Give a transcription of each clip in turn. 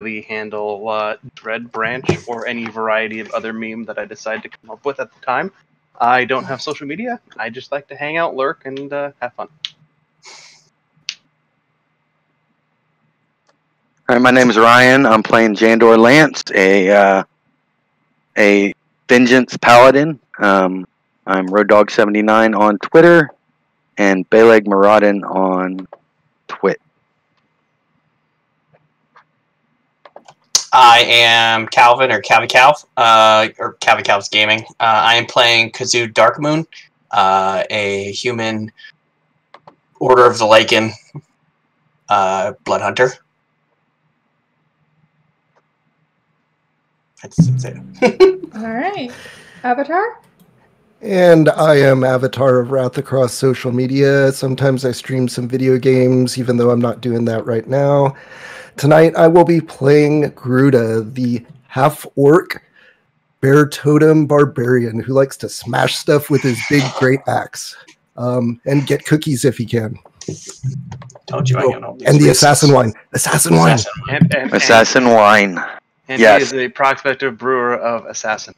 handle Dread Branch or any variety of other meme that I decide to come up with at the time. I don't have social media. I just like to hang out, lurk, and have fun. All right, my name is Ryan. I'm playing Jandor Lance, a Vengeance Paladin. I'm RoadDog79 on Twitter and Beleg Muradin on Twit. I am Calvin, or Calv, or Calv's Gaming. I am playing Kazoo Darkmoon, a human Order of the Lycan blood hunter. That's it. All right. Avatar? And I am Avatar of Wrath across social media. Sometimes I stream some video games, even though I'm not doing that right now. Tonight I will be playing Gruda, the half-orc bear totem barbarian who likes to smash stuff with his big great axe and get cookies if he can. Told you I know. And the assassin wine. Assassin wine. Assassin wine. And yes. He is a prospective brewer of Assassin.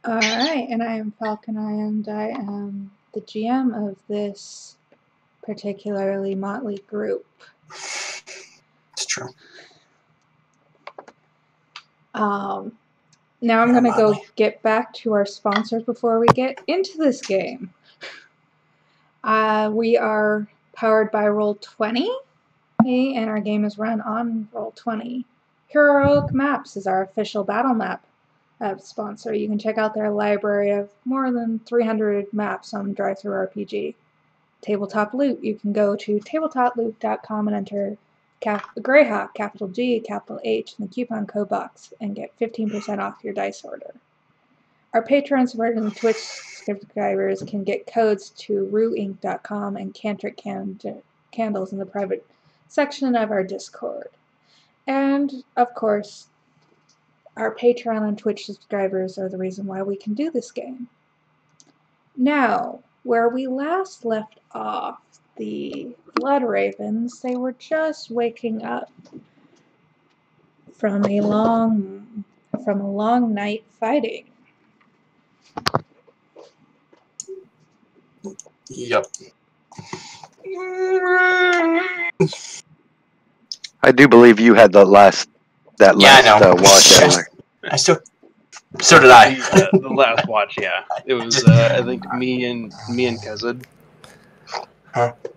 All right, and I am Falcon, and I am the GM of this particularly motley group. It's true. Now I'm going to go get back to our sponsors before we get into this game. We are powered by Roll20, and our game is run on Roll20. Heroic Maps is our official battle map sponsor. You can check out their library of more than 300 maps on DriveThruRPG. Tabletop Loot, you can go to tabletoploot.com and enter Greyhawk, capital G, capital H, in the coupon code box and get 15% off your dice order. Our patrons and Twitch subscribers can get codes to ruinc.com and Cantric candles in the private section of our Discord. And, of course, our Patreon and Twitch subscribers are the reason why we can do this game. Now, where we last left off, the Blood Ravens, they were just waking up from a long night fighting. Yep. I do believe you had the last watch earlier. So did I. The last watch, yeah. It was I think me and Kazud.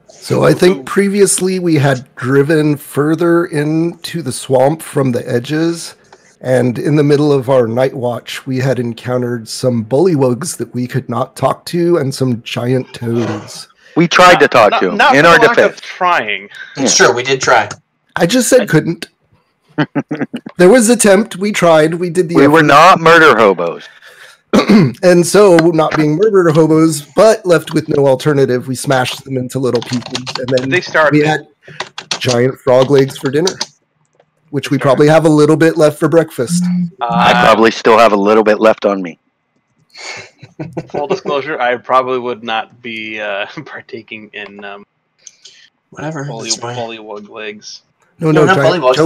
So I think previously we had driven further into the swamp from the edges, and in the middle of our night watch we had encountered some bullywugs that we could not talk to and some giant toads. We tried to talk to them in our defense. Trying. It's true, we did try. I just said couldn't. There was an attempt. We tried. We did the We were not murder hobos. And so, not being murder hobos, but left with no alternative, we smashed them into little pieces. And then we had giant frog legs for dinner, which we probably have a little bit left for breakfast. I probably still have a little bit left on me. Full disclosure, I probably would not be partaking in whatever bullywug legs. No,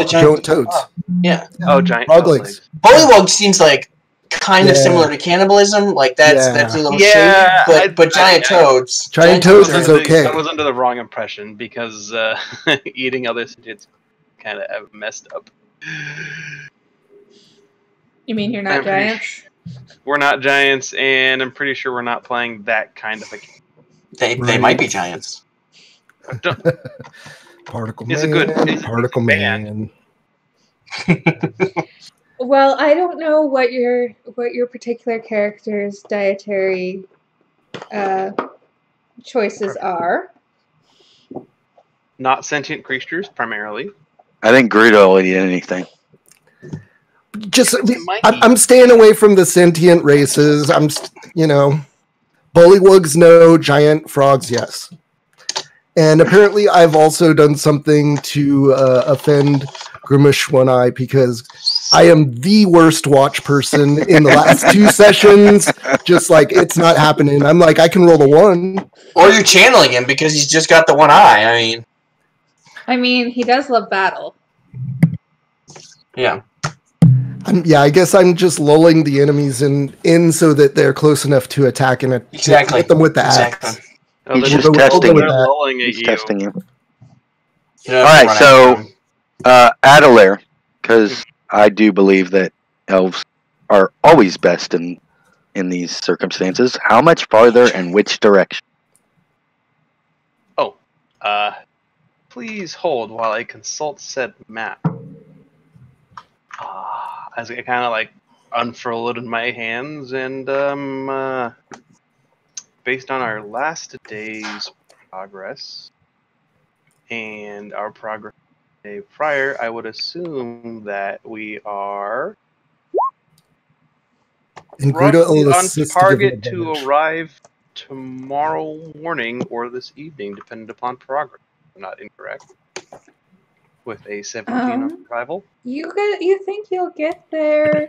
giant toads. Yeah. Oh, giant frog legs. Bullywug seems like kind of similar to cannibalism. Like that's a little shady. But giant toads. Giant toads is okay. I was under the wrong impression because eating other sentients kind of messed up. You mean you're not giants? We're not giants, and I'm pretty sure we're not playing that kind of a game. They might be giants. Particle it's Man. Particle Man. Well, I don't know what your particular character's dietary choices are. Not sentient creatures, primarily. I think Gruda will eat anything. I'm staying away from the sentient races. Bullywugs, no. Giant frogs, yes. And apparently I've also done something to offend Grimish One Eye because I am the worst watch person in the last 2 sessions. Just like, it's not happening. I'm like, I can roll a 1. Or you're channeling him because he's just got the one eye. I mean... I mean, he does love battle. Yeah. I guess I'm just lulling the enemies in so that they're close enough to attack and hit them with the axe. Oh, He's they're just testing you. lulling at He's you. testing you. All right, so Adelaire, because I do believe that elves are always best in these circumstances. How much farther and which direction? Oh, please hold while I consult said map. As I kind of like unfurl it in my hands, and based on our last day's progress and our progress the day prior, I would assume that we are roughly on target to arrive tomorrow morning or this evening, depending upon progress. I'm not incorrect. With a 17 on arrival. You think you'll get there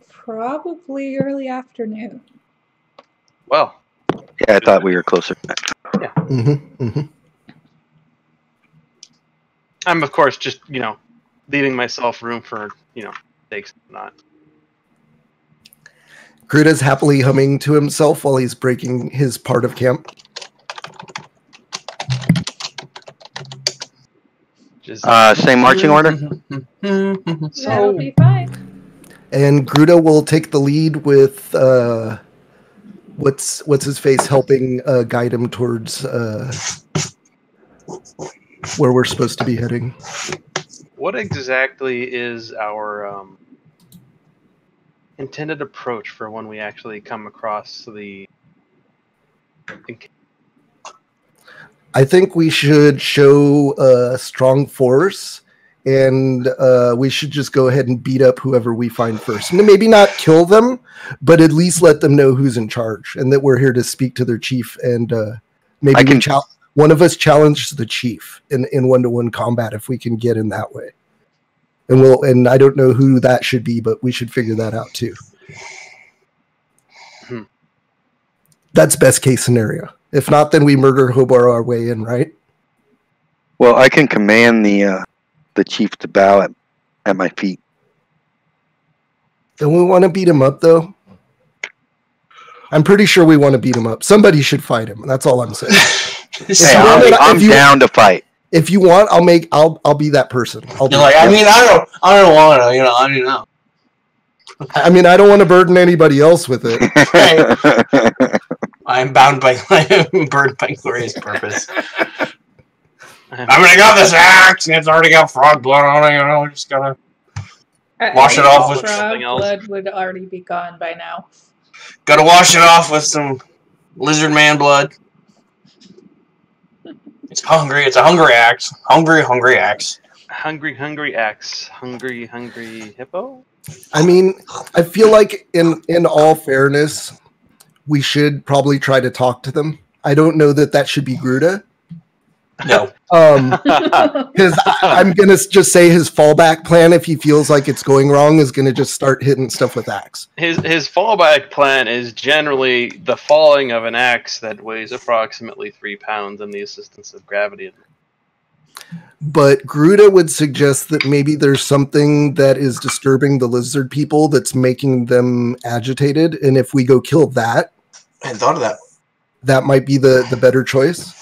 probably early afternoon. Well. Yeah, I thought we were closer. Yeah. I'm, of course, just, leaving myself room for, mistakes and not. Gruda's happily humming to himself while he's breaking his part of camp. Same marching order? That'll be fine. And Gruda will take the lead with what's his face helping guide him towards where we're supposed to be heading. What exactly is our intended approach for when we actually come across the... I think we should show a strong force, and we should just go ahead and beat up whoever we find first. Maybe not kill them, but at least let them know who's in charge and that we're here to speak to their chief. And maybe one of us challenges the chief in one-to-one combat if we can get in that way. And I don't know who that should be, but we should figure that out too. That's best case scenario. If not, then we murder Hobar our way in, right? Well, I can command the chief to bow at my feet. Don't we want to beat him up, though? I'm pretty sure we want to beat him up. Somebody should fight him. That's all I'm saying. I'm down to fight. If you want, I'll be that person. I don't want to. I don't know. I mean, I don't want to burden anybody else with it. I'm burdened by glorious purpose. I got this axe, and it's already got frog blood on it. We're just gonna wash it off with something else. Blood would already be gone by now. Gotta wash it off with some lizard man blood. It's hungry. It's a hungry axe. Hungry axe. Hungry axe. Hungry hippo? I mean, I feel like in all fairness, we should probably try to talk to them. I don't know that should be Gruda. No. Because I'm going to just say his fallback plan, if he feels like it's going wrong, is going to just start hitting stuff with axe. His fallback plan is generally the falling of an axe that weighs approximately 3 pounds and the assistance of gravity. But Gruda would suggest that maybe there's something that is disturbing the lizard people that's making them agitated, and if we go kill that... I hadn't thought of that. That might be the better choice.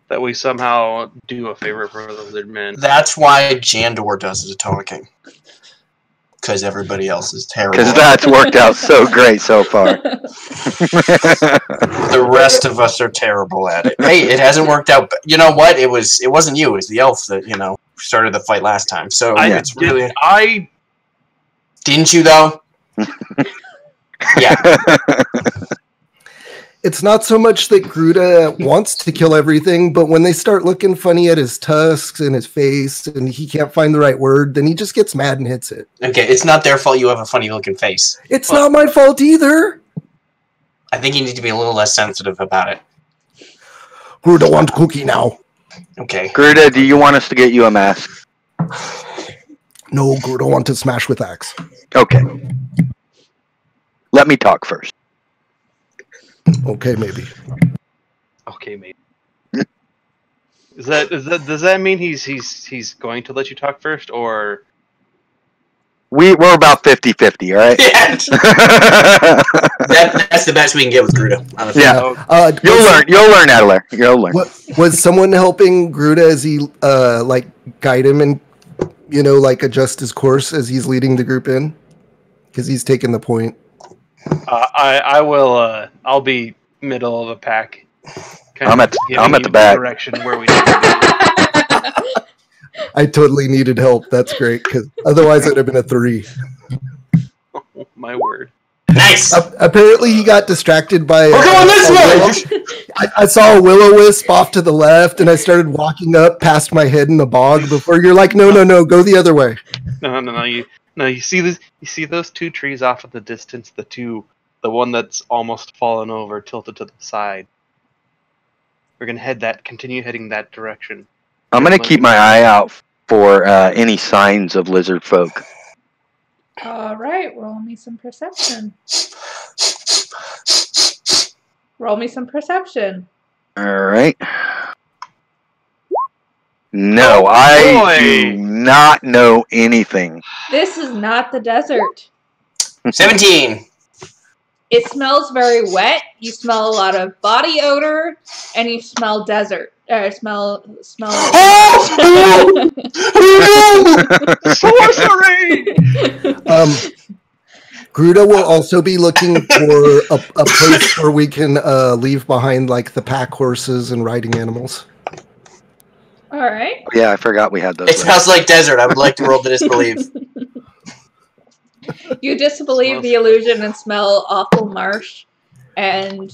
That we somehow do a favor for the lizard men. That's why Jandor does the talking. Because everybody else is terrible. Because that's worked out so great so far. The rest of us are terrible at it. Hey, it hasn't worked out. But you know what? It wasn't you. It was the elf that started the fight last time. So it's really. Didn't you though? Yeah. It's not so much that Gruda wants to kill everything, but when they start looking funny at his tusks and his face and he can't find the right word, then he just gets mad and hits it. Okay, it's not their fault you have a funny looking face. It's not my fault either. I think you need to be a little less sensitive about it. Gruda wants cookie now. Okay. Gruda, do you want us to get you a mask? No, Gruda wants to smash with axe. Okay. Let me talk first. Okay, maybe. Does that mean he's going to let you talk first, or we're about 50-50, all right? Yeah. That's the best we can get with Gruda. Honestly. Yeah. You'll learn, Adelaire. You'll learn. Was someone helping Gruda as he like guide him and like adjust his course as he's leading the group in? Because he's taking the point. I will. I'll be middle of the pack. I'm at the back. Direction where we need to be. I totally needed help. That's great, because otherwise it'd have been a 3. Oh, my word. Nice. Apparently he got distracted by. We're going this way. I saw a will-o-wisp off to the left, and I started walking up past my head in the bog. Before you're like, no, go the other way. No. You see this? You see those 2 trees off in the distance? The one that's almost fallen over, tilted to the side. We're gonna continue heading that direction. I'm gonna keep my eye out for any signs of lizard folk. All right, roll me some perception. Roll me some perception. All right. No, I do not know anything. This is not the desert. 17. It smells very wet. You smell a lot of body odor, and you smell desert. Smell. Sorcery! Gruda will also be looking for a place where we can leave behind like the pack horses and riding animals. All right. Yeah, I forgot we had those. It smells like desert. I would like to roll to disbelieve. You disbelieve the illusion and smell awful marsh and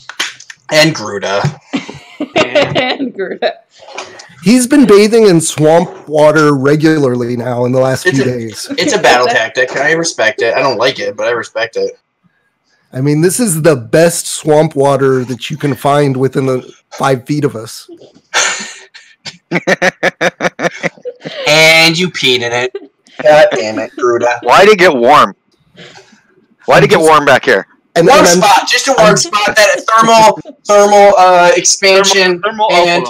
Gruda. and Gruda. He's been bathing in swamp water regularly now in the last few days. It's a battle tactic. I respect it. I don't like it, but I respect it. I mean, this is the best swamp water that you can find within the 5 feet of us. And you peed in it. God damn it, Gruda. Why'd it get warm? Why'd it get warm back here? Warm spot, just a warm spot. That thermal expansion and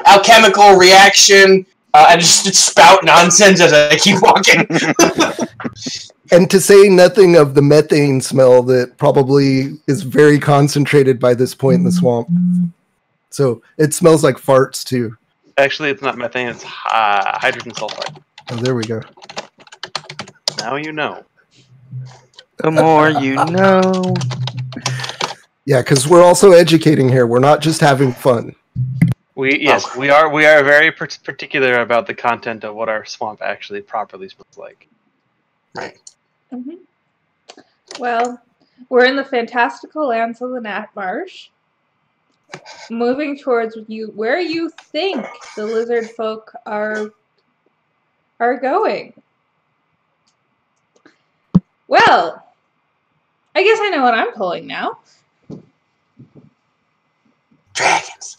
alchemical reaction. I just spout nonsense as I keep walking. And to say nothing of the methane smell that probably is very concentrated by this point in the swamp. So it smells like farts too. Actually, it's not methane, it's hydrogen sulfide. Oh, there we go. Now you know. The more you know. Yeah, because we're also educating here. We're not just having fun. We are very particular about the content of what our swamp actually properly smells like. Right. Mm-hmm. Well, we're in the fantastical lands of the Nat Marsh. Moving towards where you think the lizard folk are going. Well, I guess I know what I'm pulling now. Dragons.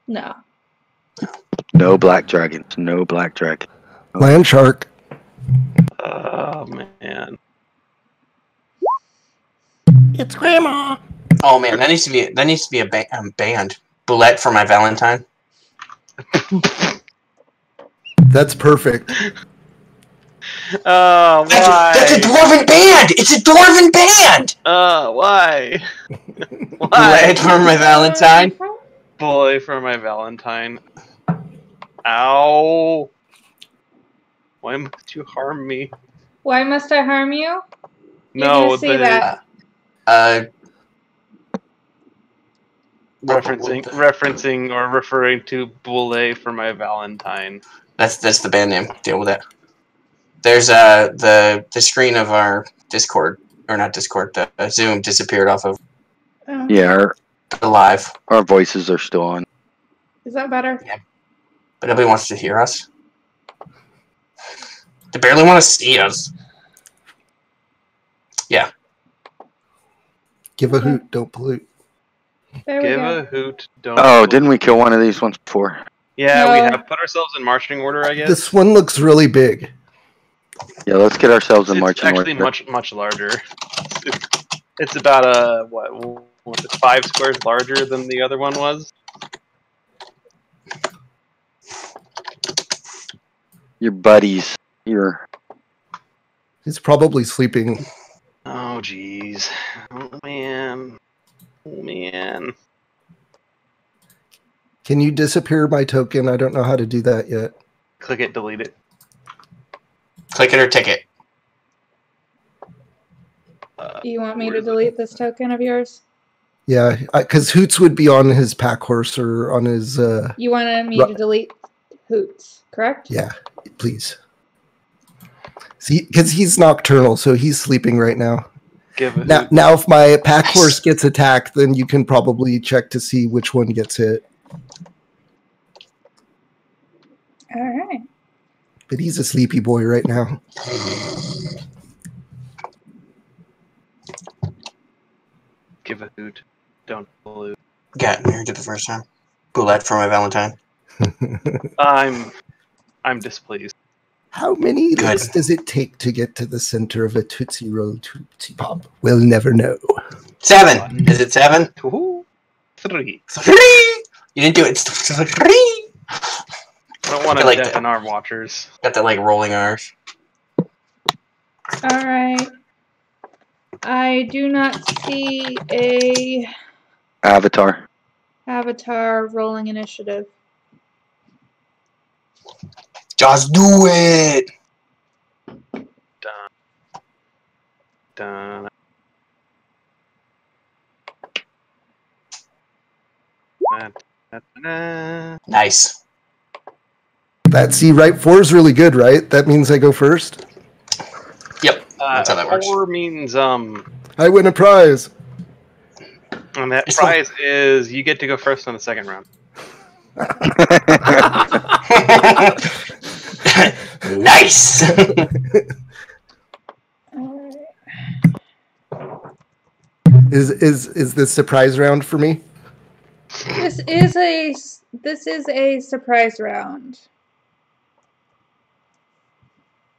No. No black dragons. No black dragon. Land shark. Oh man. It's Grandma. Oh man, that needs to be a band. Boulette for my Valentine. That's perfect. Oh, why? That's a dwarven band! It's a dwarven band! Why? Why? Boulette for my Valentine. Boy for my Valentine. Ow. Why must you harm me? Why must I harm you? No, see that. Referencing or referring to Boule for my Valentine. That's the band name. Deal with it. There's the screen of our Discord, or not Discord, the Zoom disappeared off of. Yeah, live. Our voices are still on. Is that better? Yeah, but nobody wants to hear us. They barely want to see us. Yeah. Give a hoot, don't pollute. There we Give go. a hoot, don't. Oh, didn't we kill one of these ones before? Yeah, No. we have put ourselves in marching order, I guess. This one looks really big. Yeah, let's get ourselves in It's marching actually order. much larger. It's about 5 squares larger than the other one was. your buddies. He's probably sleeping. Oh, jeez. Oh, man. Oh, man. Can you disappear my token? I don't know how to do that yet. Click it, delete it. Click it or tick it. Do you want me to delete this token of yours? Yeah, because Hoots would be on his pack horse or on his... You wanted me to delete Hoots, correct? Yeah, please. See, because he's nocturnal, so he's sleeping right now. Now, if my pack horse gets attacked, then you can probably check to see which one gets hit. All right. But he's a sleepy boy right now. Give a hoot. Don't pollute. Got married the first time. Boulette for my Valentine. I'm displeased. How many licks does it take to get to the center of a Tootsie Roll Tootsie Pop? We'll never know. 7. Is it 7? 2, 3. 3. You didn't do it. 3. I don't want to like deafen our watchers. Got that like rolling R's. All right. I do not see a Avatar rolling initiative. Just do it. Dun. Nice. That right 4 is really good, right? That means I go first? Yep. That's how that works. 4 means I win a prize. And that prize is you get to go first on the second round. Nice. Is this surprise round for me? This is a surprise round.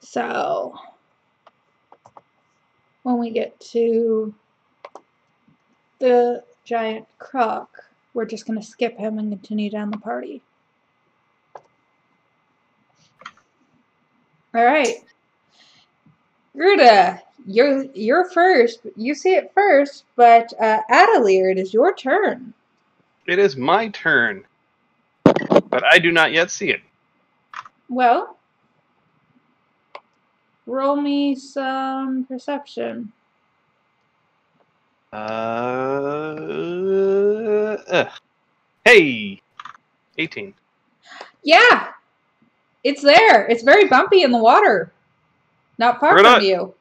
So when we get to the giant croc, we're just going to skip him and continue down the party. All right, Gruda, you're first. You see it first, but Adelaire, it is your turn. It is my turn, but I do not yet see it. Well, roll me some perception. Hey, 18. Yeah, it's there. It's very bumpy in the water. Not far from you.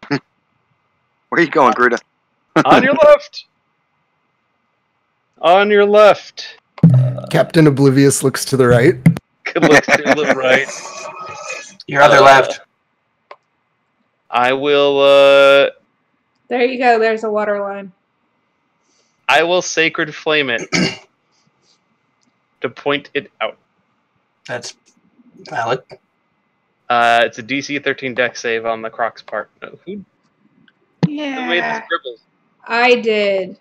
Where are you going, Gruda? On your left. On your left. Captain Oblivious looks to the right. Looks to the right. Your other left. I will. There you go. There's a water line. I will Sacred Flame it to point it out. That's valid. It's a DC 13 dex save on the Croc's part. No, who made the scribbles? I did.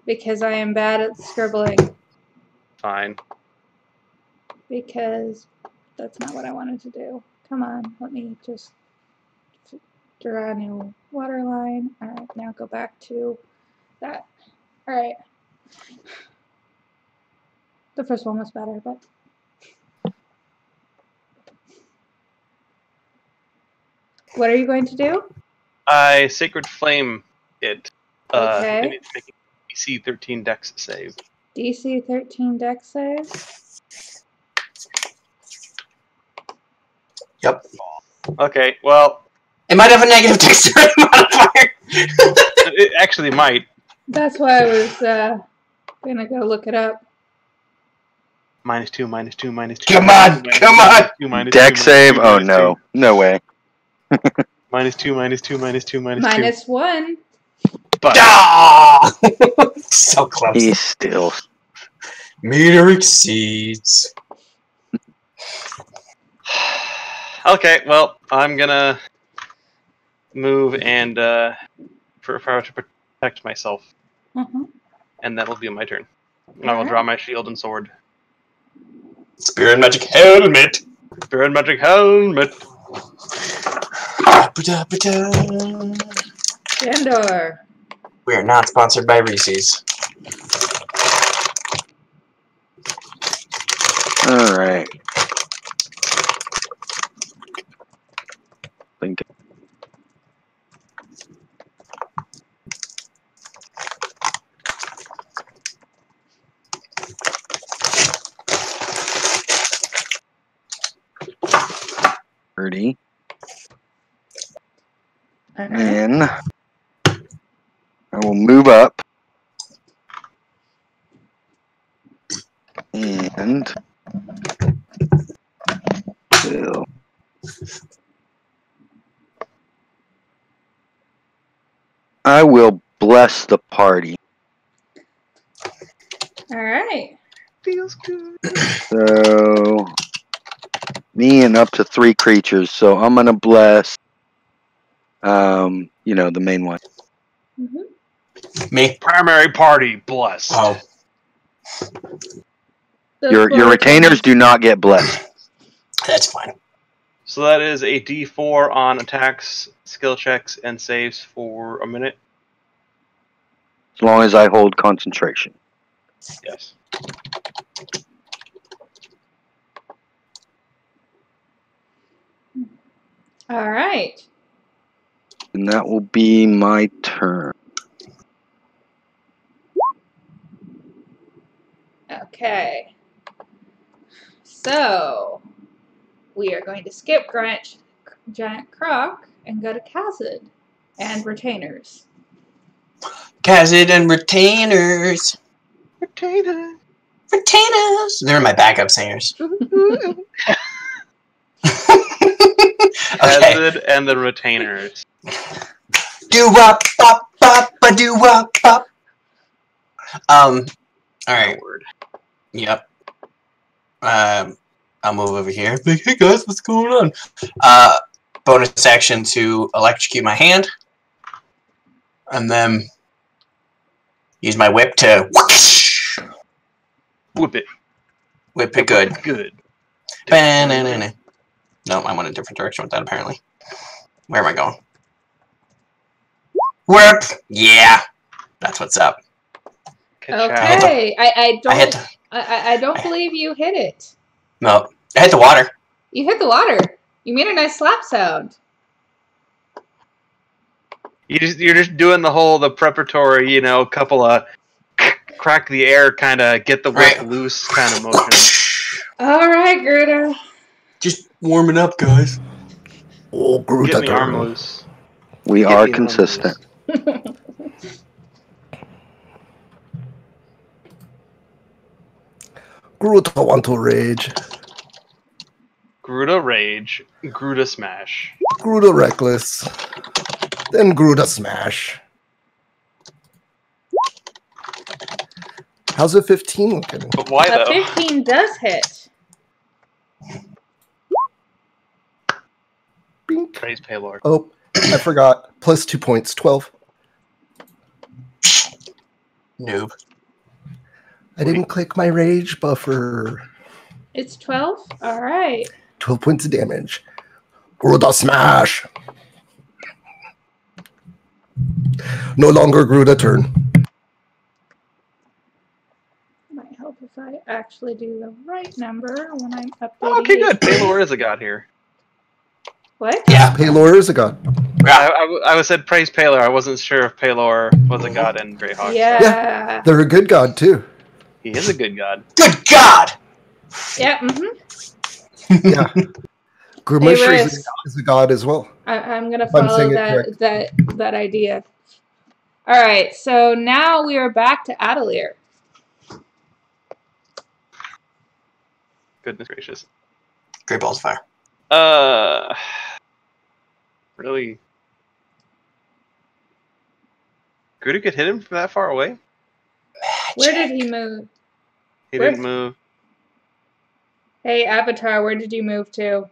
Because I am bad at scribbling. Fine. Because that's not what I wanted to do. Come on, let me just draw a new water line. Alright, now go back to that. Alright. The first one was better, but... What are you going to do? I Sacred Flame it. Okay. And it's making DC 13 dex save. DC 13 dex save? Yep. Okay, well... It might have a negative dexterity modifier. It actually might. That's why I was going to go look it up. -2, -2, -2. Come on, come on! Dex save? Oh no. No way. -2, -2, -2, -2. -1. But Ah! So close. He's still. Meter exceeds. okay, well, I'm gonna move and to protect myself, Uh-huh. and that will be my turn. And I will draw my shield and sword. Spirit Magic Helmet. Spirit Magic Helmet. Shandor. We are not sponsored by Reese's. All right. Think. $30. And I will move up. And will I will bless the party. All right. Feels good. So me and up to 3 creatures. So I'm gonna bless the main one. Mm-hmm. Me. Primary party blessed. Oh. Your retainers do not get blessed. That's fine. So that is a D4 on attacks, skill checks, and saves for a minute. As long as I hold concentration. Yes. All right. And that will be my turn. Okay. So we are going to skip Giant Croc and go to Kazid and Retainers. Kazid and Retainers. Retainer. Retainers. They're my backup singers. Kazid and the Retainers. Do-wop, bop, bop, ba-do-wop, bop. All right. Yep. I'll move over here. Like, hey guys, what's going on? Bonus action to electrocute my hand. And then use my whip to whoosh. Whip it. Whip it good. Good. Ba-na-na-na. No, I went a different direction with that, apparently. Where am I going? Whip! Yeah! That's what's up. Okay. I don't I- believe you hit it. No, I hit the water. You hit the water. You made a nice slap sound. You're just doing the preparatory, couple of crack the air, kind of get the whip loose kind of motion. All right, Gruda. Just warming up, guys. Oh, Getting the arm loose. We are consistent. Gruda want to rage. Gruda rage. Gruda smash. Gruda reckless. Then Gruda smash. How's a 15 looking? But why A though? 15 does hit. Bink. Praise Paylor. Oh, I forgot. Plus 2 points. 12. Noob. I didn't click my rage buffer. It's 12? All right. 12 points of damage. Gruda smash. No longer Gruda turn. Might help if I actually do the right number when I'm updating. Oh, okay, good. it. Paylor is a god here. What? Yeah. Paylor is a god. I said praise Paylor. I wasn't sure if Paylor was a god in Greyhawk. Yeah. They're a good god, too. He is a good god. Good God! Yeah, mm-hmm. Yeah. Grumish Hey, is a god as well. I'm going to I'm follow saying it that idea. All right, so now we are back to Adelair. Goodness gracious. Great balls of fire. Really? Gruda could hit him from that far away? Where did he move? He Where- didn't move. Hey, Avatar, where did you move to?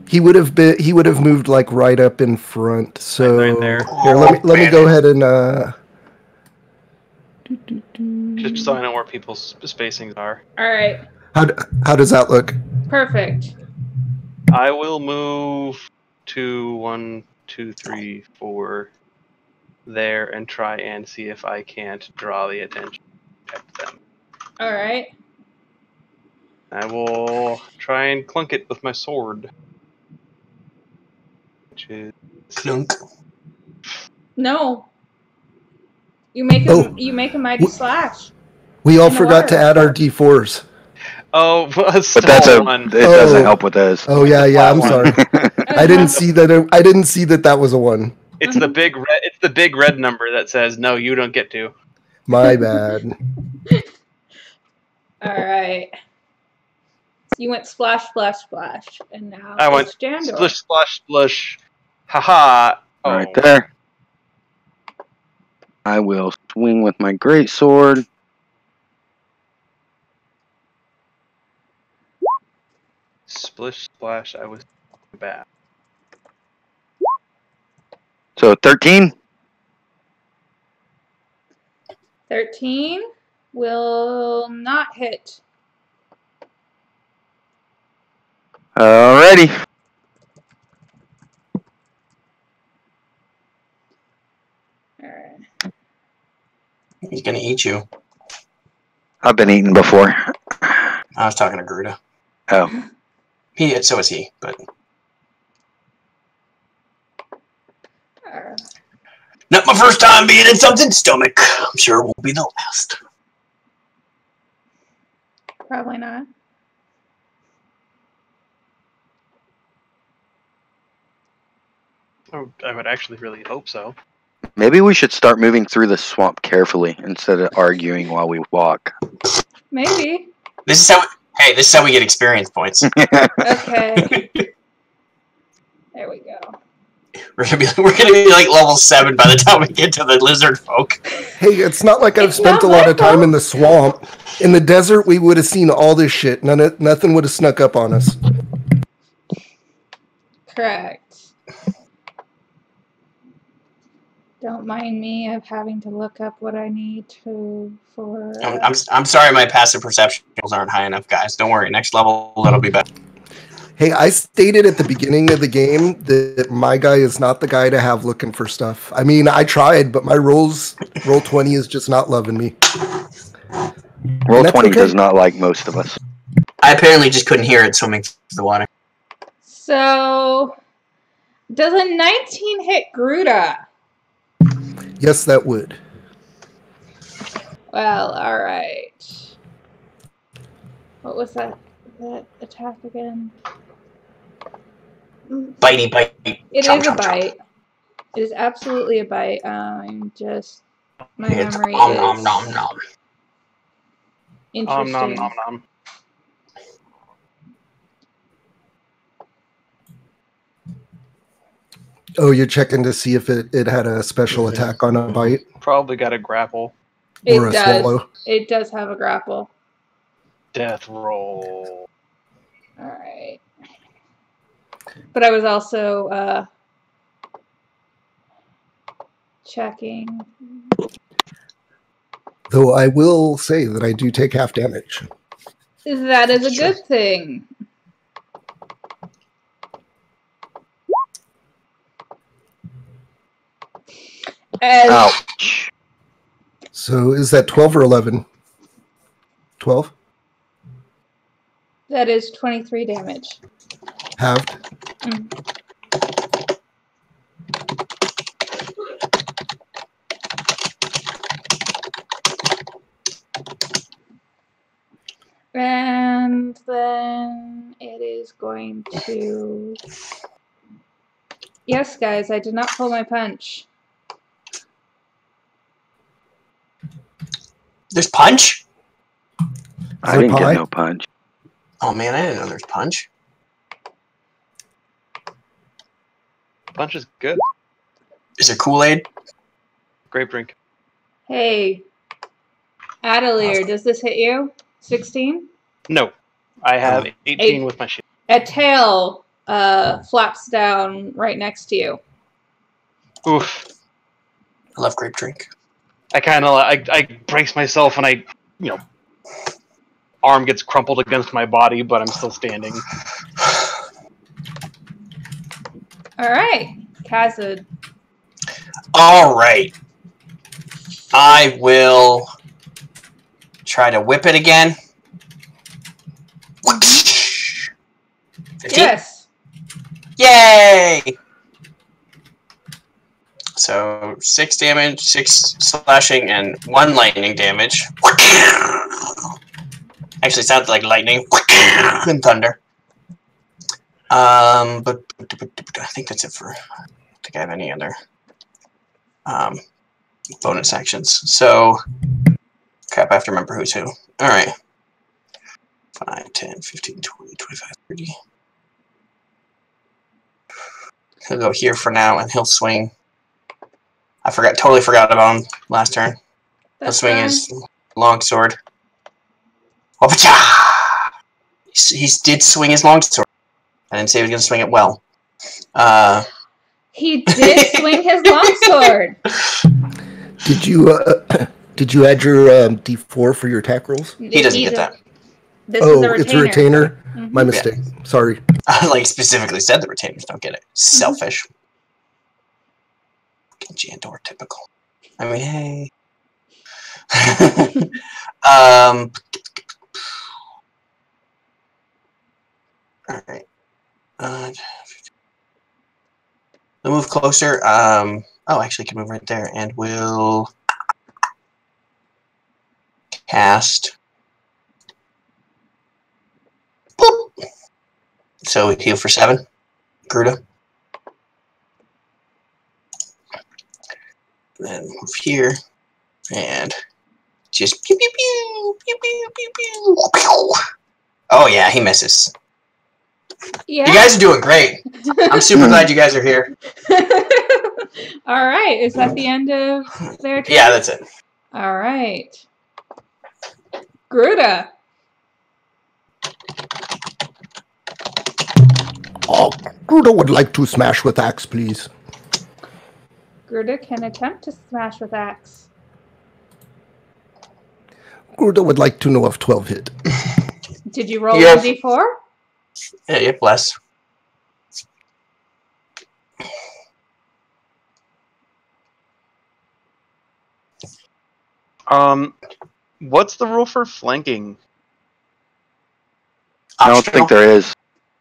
He would have moved like right up in front. So Right there. here, let me go ahead and Just so I know where people's spacings are. All right. How does that look? Perfect. I will move to 1, 2, 3, 4 there and try and see if I can't draw the attention of them. All right. I will try and clunk it with my sword. Which is Clunk. No. You make a mighty slash. We all In the forgot to water. add our D4s. oh, But that's one. it doesn't help with those. Oh yeah, I'm One. sorry. I didn't see that. I didn't see that was a 1. It's the big red. It's the big red number that says no, you don't get to. My bad. All right. You went splash, splash, splash, and now I went it's Jandor. splish, splash, splish. Haha. Oh. Right there. I will swing with my great sword. Splish, splash. I was bad. So 13. 13 will not hit. Alrighty. All right. He's gonna eat you. I've been eaten before. I was talking to Gruda. Oh. So is he, but not my first time being in something's stomach. I'm sure it won't be the last. Probably not. Oh, I would actually really hope so. Maybe we should start moving through the swamp carefully instead of arguing while we walk. Maybe. This is how we get experience points. Okay. There we go. We're gonna be like level 7 by the time we get to the Lizardfolk. Hey, it's not like I've It's spent a not lot my of time fault. in the swamp. In the desert, we would have seen all this shit. Nothing would have snuck up on us. Correct. Don't mind me of having to look up what I need to for. I'm sorry, my passive perceptions aren't high enough, guys. Don't worry. Next level, it'll be better. Hey, I stated at the beginning of the game that my guy is not the guy to have looking for stuff. I mean, I tried, but my roll 20 is just not loving me. Roll 20 okay. does not like most of us. I apparently just couldn't hear it swimming through the water. So, does a 19 hit Gruda? Yes, that would. Well, alright. What was that attack again? Bitey bite. It Chomp, is a chomp, chomp. bite. It is absolutely a bite. I'm just... My It's memory nom is... nom nom. Interesting. Nom nom nom. Oh, you're checking to see if it had a special attack on a bite? Probably got a grapple. Or It a does. swallow. It does have a grapple. Death roll. Alright. But I was also checking. Though I will say that I do take half damage. That is a good thing. Ouch. So is that 12 or 11? 12? That is 23 damage. Halved? And then it is going to... Yes, guys, I did not pull my punch. There's punch? I didn't get no punch. Oh man, I didn't know there's punch. Punch is good. Is there Kool-Aid? Grape drink. Hey, Adelaire, does this hit you? 16? No. I have 18 with my shield. A tail flaps down right next to you. Oof. I love grape drink. I brace myself and arm gets crumpled against my body, but I'm still standing. All right, Kazud. All right. I will try to whip it again. 15? Yes. Yay! So 6 damage, 6 slashing, and 1 lightning damage. Actually, sounds like lightning and thunder. But I think that's it for. I don't think I have any other bonus actions. So, crap, I have to remember who's who. All right. 5, 10, 15, 20, 25, 30. He'll go here for now, and he'll swing. I totally forgot about him last turn. He'll swing his longsword. He did swing his longsword. I didn't say he was going to swing it well. He did swing his longsword. Did you add your D4 for your attack rolls? He doesn't get that. This is a retainer. It's a retainer? Mm-hmm. My mistake. Yeah. Sorry. I specifically said the retainers don't get it. Selfish. Jandor, typical. I mean, hey. Alright. We'll move closer. Actually, I can move right there, and we'll cast. Boop. So we heal for 7. Gruda. Then move here, and just pew pew pew pew pew pew pew. Oh yeah, he misses. Yeah. You guys are doing great. I'm super glad you guys are here. All right, is that the end of their turn? Yeah, that's it. All right. Gruda. Oh, Gruda would like to smash with axe, please. Gruda can attempt to smash with axe. Gruda would like to know if 12 hit. Did you roll 1d4? Yeah, you have less. What's the rule for flanking? I don't think there is.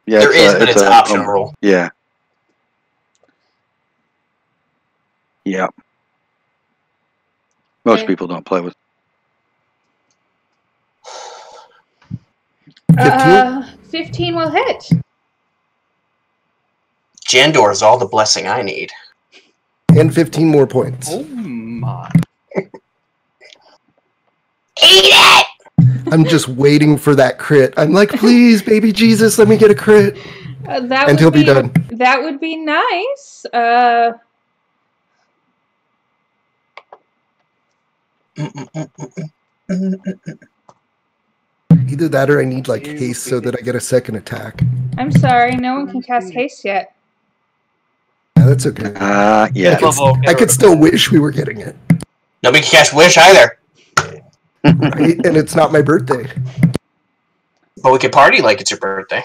Yeah, there is, but it's an optional rule. Yeah. Yeah. Most people don't play with. 15 will hit. Jandor is all the blessing I need. And 15 more points. Oh my. Eat it! I'm just waiting for that crit. I'm like, please, baby Jesus, let me get a crit. And he'll be done. That would be nice. Either that or I need like haste so that I get a second attack. I'm sorry, no one can cast haste yet. Yeah, that's okay. Yeah. I could still wish we were getting it. Nobody can cast wish either. Right? And it's not my birthday. But we can party like it's your birthday.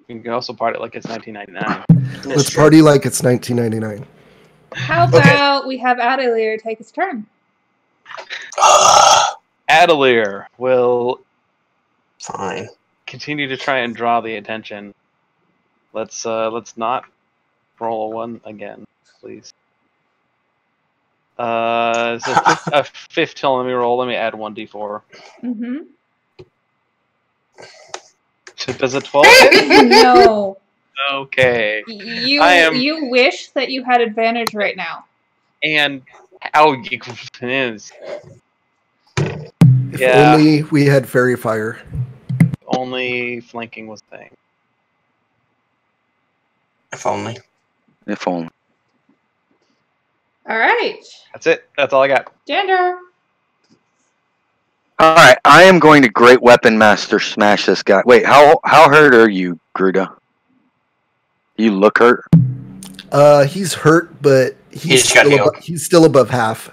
You can also party like it's 1999. Let's party like it's 1999. How about we have Adelair take his turn? Adelair will Fine. continue to try and draw the attention. Let's not roll a 1 again, please. So a 15. Let me roll. Let me add 1d4. Mm-hmm. Does a 12 hit? No. Okay. You wish that you had advantage right now. And how it is. If only we had fairy fire. Only flanking was a thing. If only. If only. All right. That's it. That's all I got. Jander. All right, I am going to Great Weapon Master smash this guy. Wait, how hurt are you, Gruda? You look hurt. He's hurt, but he's still above half.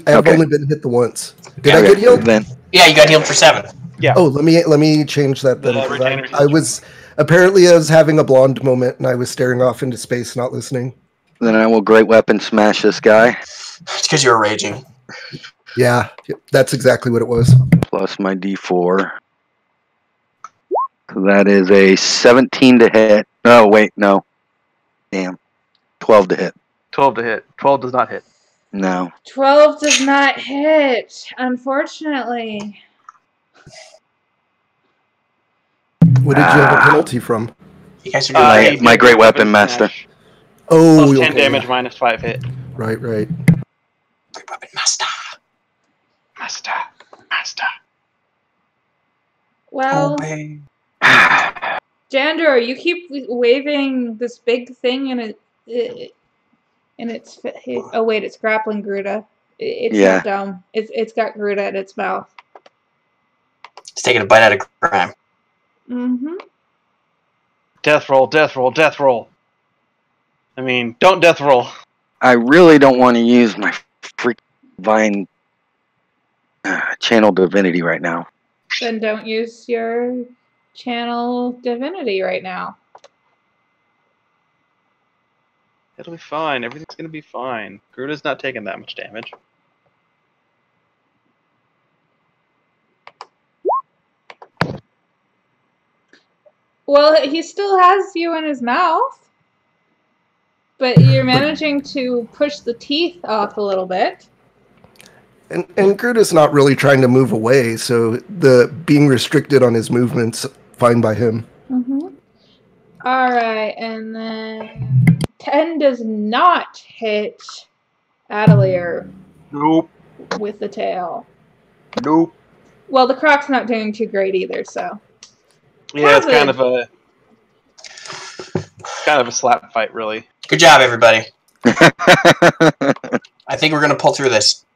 I've only been hit the once. Did I get healed? Then. Yeah, you got healed for 7. Yeah. Oh, let me change that then. I was having a blonde moment and I was staring off into space, not listening. Then I will great weapon smash this guy. It's because you were raging. Yeah, that's exactly what it was. Plus my D4. So that is a 17 to hit. Oh, wait, no. Damn. 12 to hit. 12 to hit. 12 does not hit. No. 12 does not hit, unfortunately. What did you have a penalty from? You guys are doing my great weapon master. Oh, plus 10 damage, minus 5 hit. Right. Great weapon master. Master. Well, Jander, you keep waving this big thing and it's oh wait, it's grappling Gruda. It's not dumb. It's got Gruda in its mouth. It's taking a bite out of crime. Mm-hmm. Death roll. I mean, don't death roll. I really don't want to use my freaking divine channel divinity right now. Then don't use your channel divinity right now. It'll be fine. Everything's gonna be fine. Gruda's not taking that much damage. Well, he still has you in his mouth, but you're managing to push the teeth off a little bit. And Gruda's not really trying to move away, so the being restricted on his movement's fine by him. Mm-hmm. All right, and then 10 does not hit Adelaire. Nope. With the tail. Nope. Well, the croc's not doing too great either, so. Yeah, it's kind of a slap fight, really. Good job, everybody. I think we're gonna pull through this.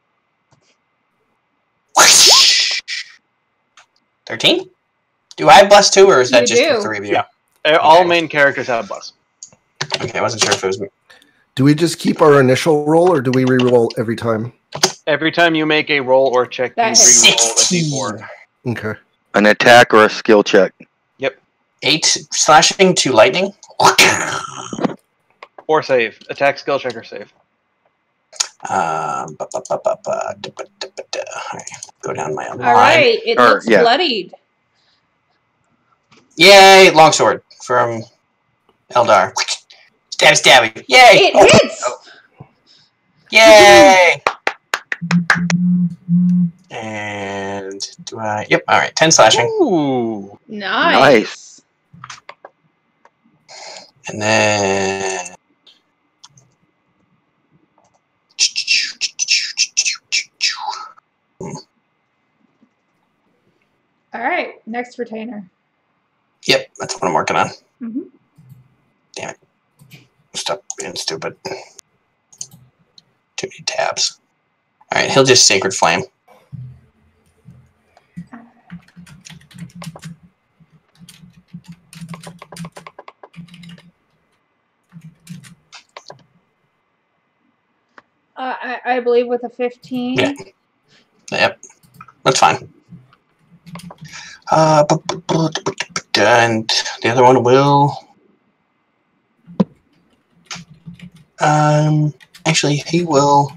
13? Do I have bless too, or is that just the 3 of you? Yeah. All main characters have bless. Okay, I wasn't sure if it was me. Do we just keep our initial roll, or do we re-roll every time? Every time you make a roll or check, you re-roll a d4. Okay. An attack or a skill check. Yep. 8 slashing, 2 lightning. Or save. Attack, skill check, or save. Alright, go down my own line. Alright, it looks bloodied. Yay, longsword from Eldar. Stabby. Yay! It hits! Yay! And do I... Yep, alright, 10 slashing. Ooh. Nice. And then... Alright, next retainer. Yep, that's what I'm working on. Mm-hmm. Damn it. Stop being stupid. Too many tabs. Alright, he'll just Sacred Flame. I believe with a 15. Yeah. Yep. That's fine. And the other one will... actually, he will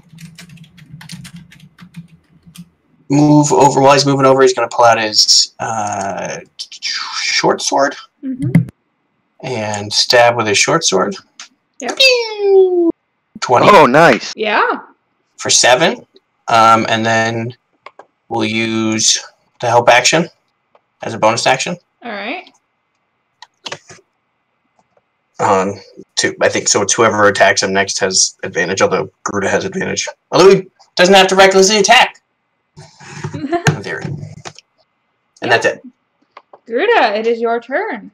move over. While he's moving over, he's going to pull out his short sword and stab with his short sword. Yep. 20. Oh, nice. Yeah. For 7. And then we'll use the help action as a bonus action. All right. I think so. It's whoever attacks him next has advantage, although Gruda has advantage. Although he doesn't have to recklessly attack. In theory. And that's it. Gruda, it is your turn.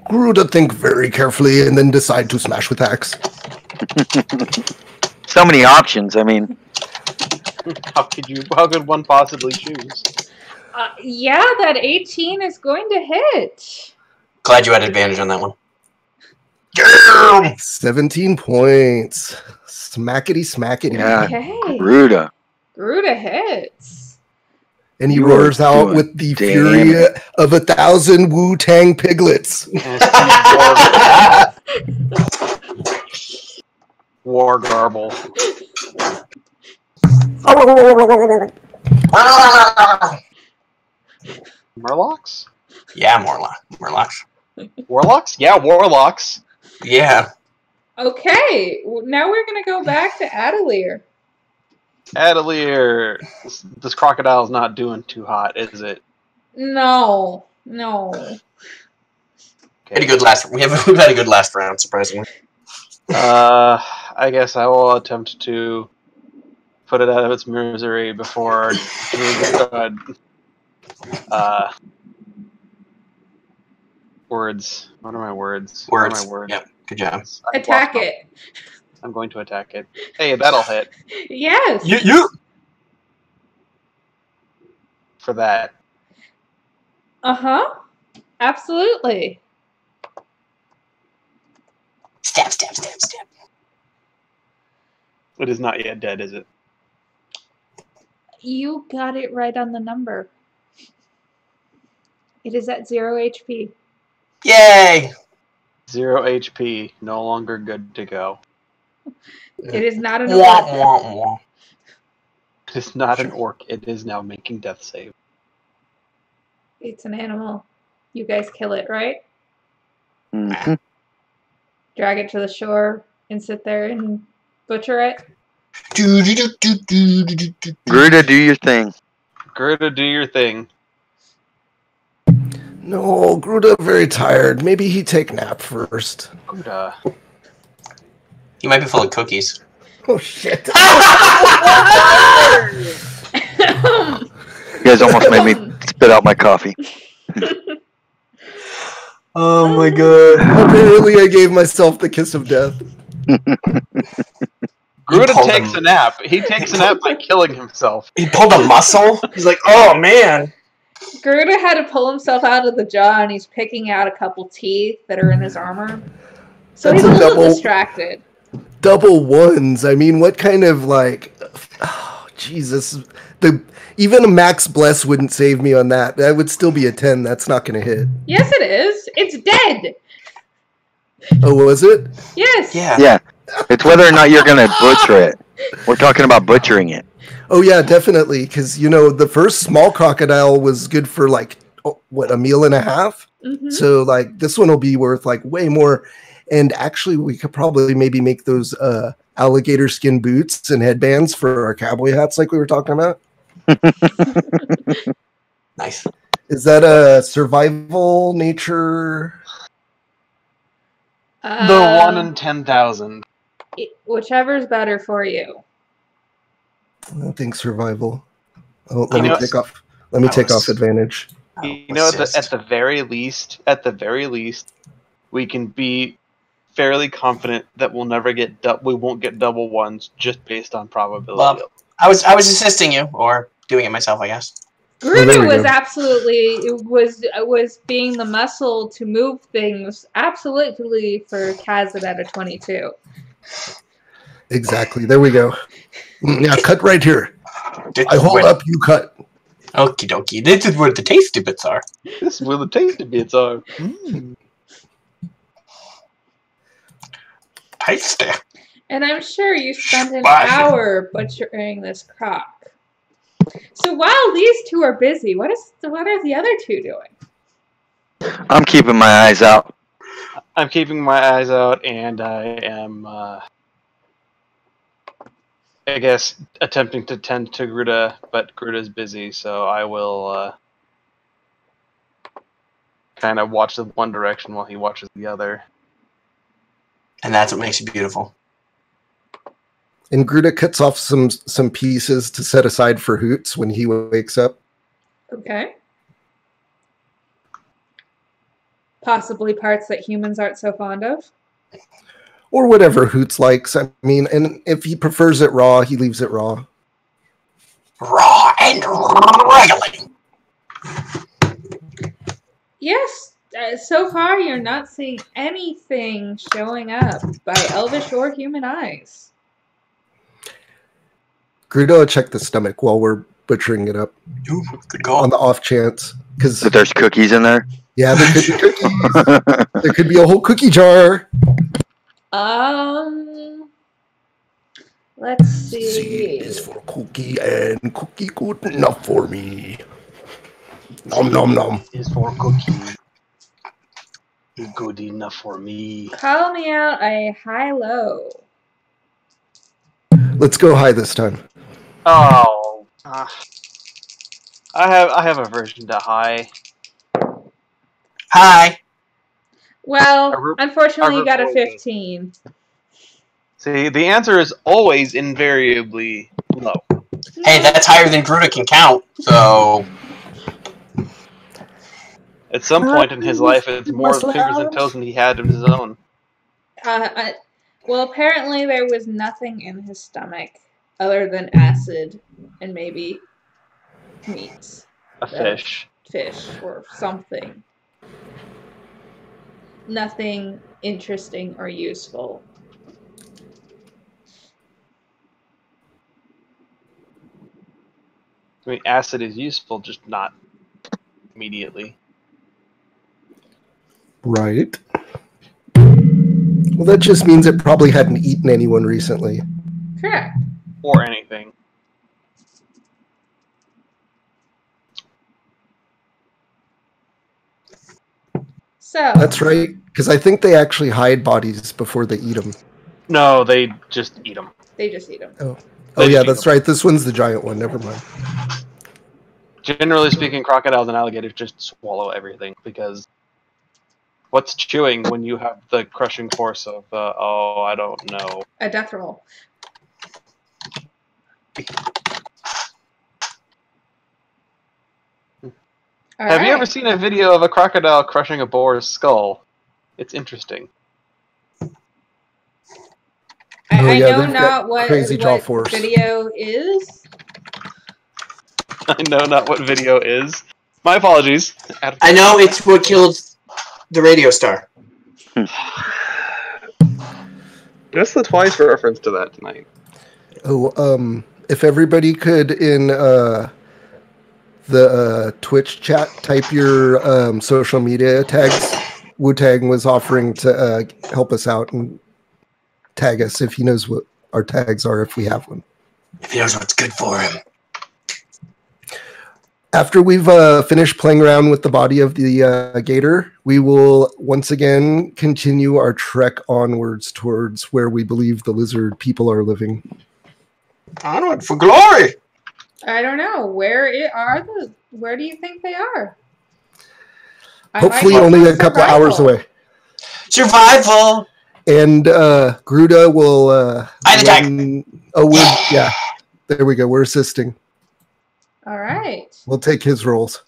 Gruda think very carefully and then decide to smash with axe. So many options, I mean. How could one possibly choose? Yeah, that 18 is going to hit. Glad you had advantage on that one. Damn! 17 points. Smackety, smackety. Yeah, Okay. Gruda. Gruda hits. And he You roars are out doing with the damn fury it. of 1,000 Wu-Tang piglets. War garble. Murlocs? Yeah, Morlocks. Warlocks? Yeah, warlocks. Yeah. Okay, now we're gonna go back to Adelier. Adelier, this crocodile's not doing too hot, is it? No. Had a good last. We've had a good last round, surprisingly. I guess I will attempt to put it out of its misery before words. What are my words? What are my words? Yep. Good job. Attack it. I'm going to attack it. Hey, that'll hit. Yes. You. For that. Uh-huh. Absolutely. Stab. It is not yet dead, is it? You got it right on the number. It is at 0 HP. Yay! 0 HP. No longer good to go. It is not an Wah, orc. wah, wah. It is not an orc. It is now making death save. It's an animal. You guys kill it, right? Mhm. Drag it to the shore and sit there and butcher it. Gruda, do your thing. Gerda, do your thing. No, Gruda very tired. Maybe he take nap first. Gerda. He might be full of cookies. Oh, shit. You guys almost made me spit out my coffee. Oh my god. Apparently I gave myself the kiss of death. Gruda takes a nap. He takes a nap by killing himself. He pulled a muscle. He's like, oh man. Garuda had to pull himself out of the jaw, and he's picking out a couple teeth that are in his armor. So That's he's a a little double- distracted. Double ones. I mean, what kind of like... Oh, Jesus. Even a Max Bless wouldn't save me on that. That would still be a 10. That's not going to hit. Yes, it is. It's dead. Oh, was it? Yes. Yeah. It's whether or not you're going to butcher it. We're talking about butchering it. Oh, yeah, definitely. Because, the first small crocodile was good for, like, a meal and a half? Mm-hmm. So, like, this one will be worth, like, way more. And actually, we could probably maybe make those alligator skin boots and headbands for our cowboy hats like we were talking about. Nice. Is that a survival nature? The 1 in 10,000. Whichever's better for you. I think survival. Oh, You let me know- take off. Let me take off advantage. You know, at the very least, we can be fairly confident that we'll never get we won't get double ones just based on probability. Well, I was assisting you, or doing it myself, I guess. there Gruder we was go. absolutely was being the muscle to move things absolutely for Kazan at a 22. Exactly. There we go. Yeah, cut right here. I hold up, you cut. Okie dokie. This is where the tasty bits are. This is where the tasty bits are. Tasty. And I'm sure you spent an Spicy. hour butchering this croc. So while these two are busy, what are the other two doing? I'm keeping my eyes out. I'm keeping my eyes out, and I am, I guess, attempting to tend to Gruda, but Gruda's busy, so I will kind of watch the one direction while he watches the other. And that's what makes you beautiful. And Gruda cuts off some pieces to set aside for Hoots when he wakes up. Okay. Possibly parts that humans aren't so fond of. Or whatever Hoots likes. I mean, and if he prefers it raw, he leaves it raw. Raw and wriggling. Yes, So far, you're not seeing anything showing up by elvish or human eyes. Grudo, check the stomach while we're butchering it up. Ooh, good call. On the off chance. Because there's cookies in there? Yeah, there could be cookies. There could be a whole cookie jar. Let's see. C is for cookie, and cookie good enough for me. Nom nom nom. Is for cookie. Good enough for me. Call me out a high-low. Let's go high this time. Oh, I have a version to high. Hi. Well, unfortunately, you got a 15. See, the answer is always invariably low. Hey, that's higher than Gruda can count, so... At some point in his life, it's more fingers and toes than he had of his own. Well, apparently there was nothing in his stomach other than acid and maybe meats. A fish. Fish or something. Nothing interesting or useful. I mean, acid is useful, just not immediately. Right. Well, that just means it probably hadn't eaten anyone recently. Correct. Or anything. So. That's right, because I think they actually hide bodies before they eat them. No, they just eat them. They just eat them. Oh yeah, that's right. This one's the giant one. Never mind. Generally speaking, crocodiles and alligators just swallow everything because what's chewing when you have the crushing force of, I don't know. A death roll. Have you ever seen a video of a crocodile crushing a boar's skull? It's interesting. I know not what video is. I know not what video is. My apologies. I know it's what killed the radio star. Just the twice reference to that tonight. Oh, if everybody could in the Twitch chat type your social media tags. Wu-Tang was offering to help us out and tag us if he knows what our tags are, if we have one. If he knows what's good for him. After we've finished playing around with the body of the gator, we will once again continue our trek onwards towards where we believe the lizard people are living. Onward for glory! I don't know. Where do you think they are? Hopefully only a couple of hours away. Survival! And Gruda will... I attack! Yeah. There we go. We're assisting. All right. We'll take his rolls.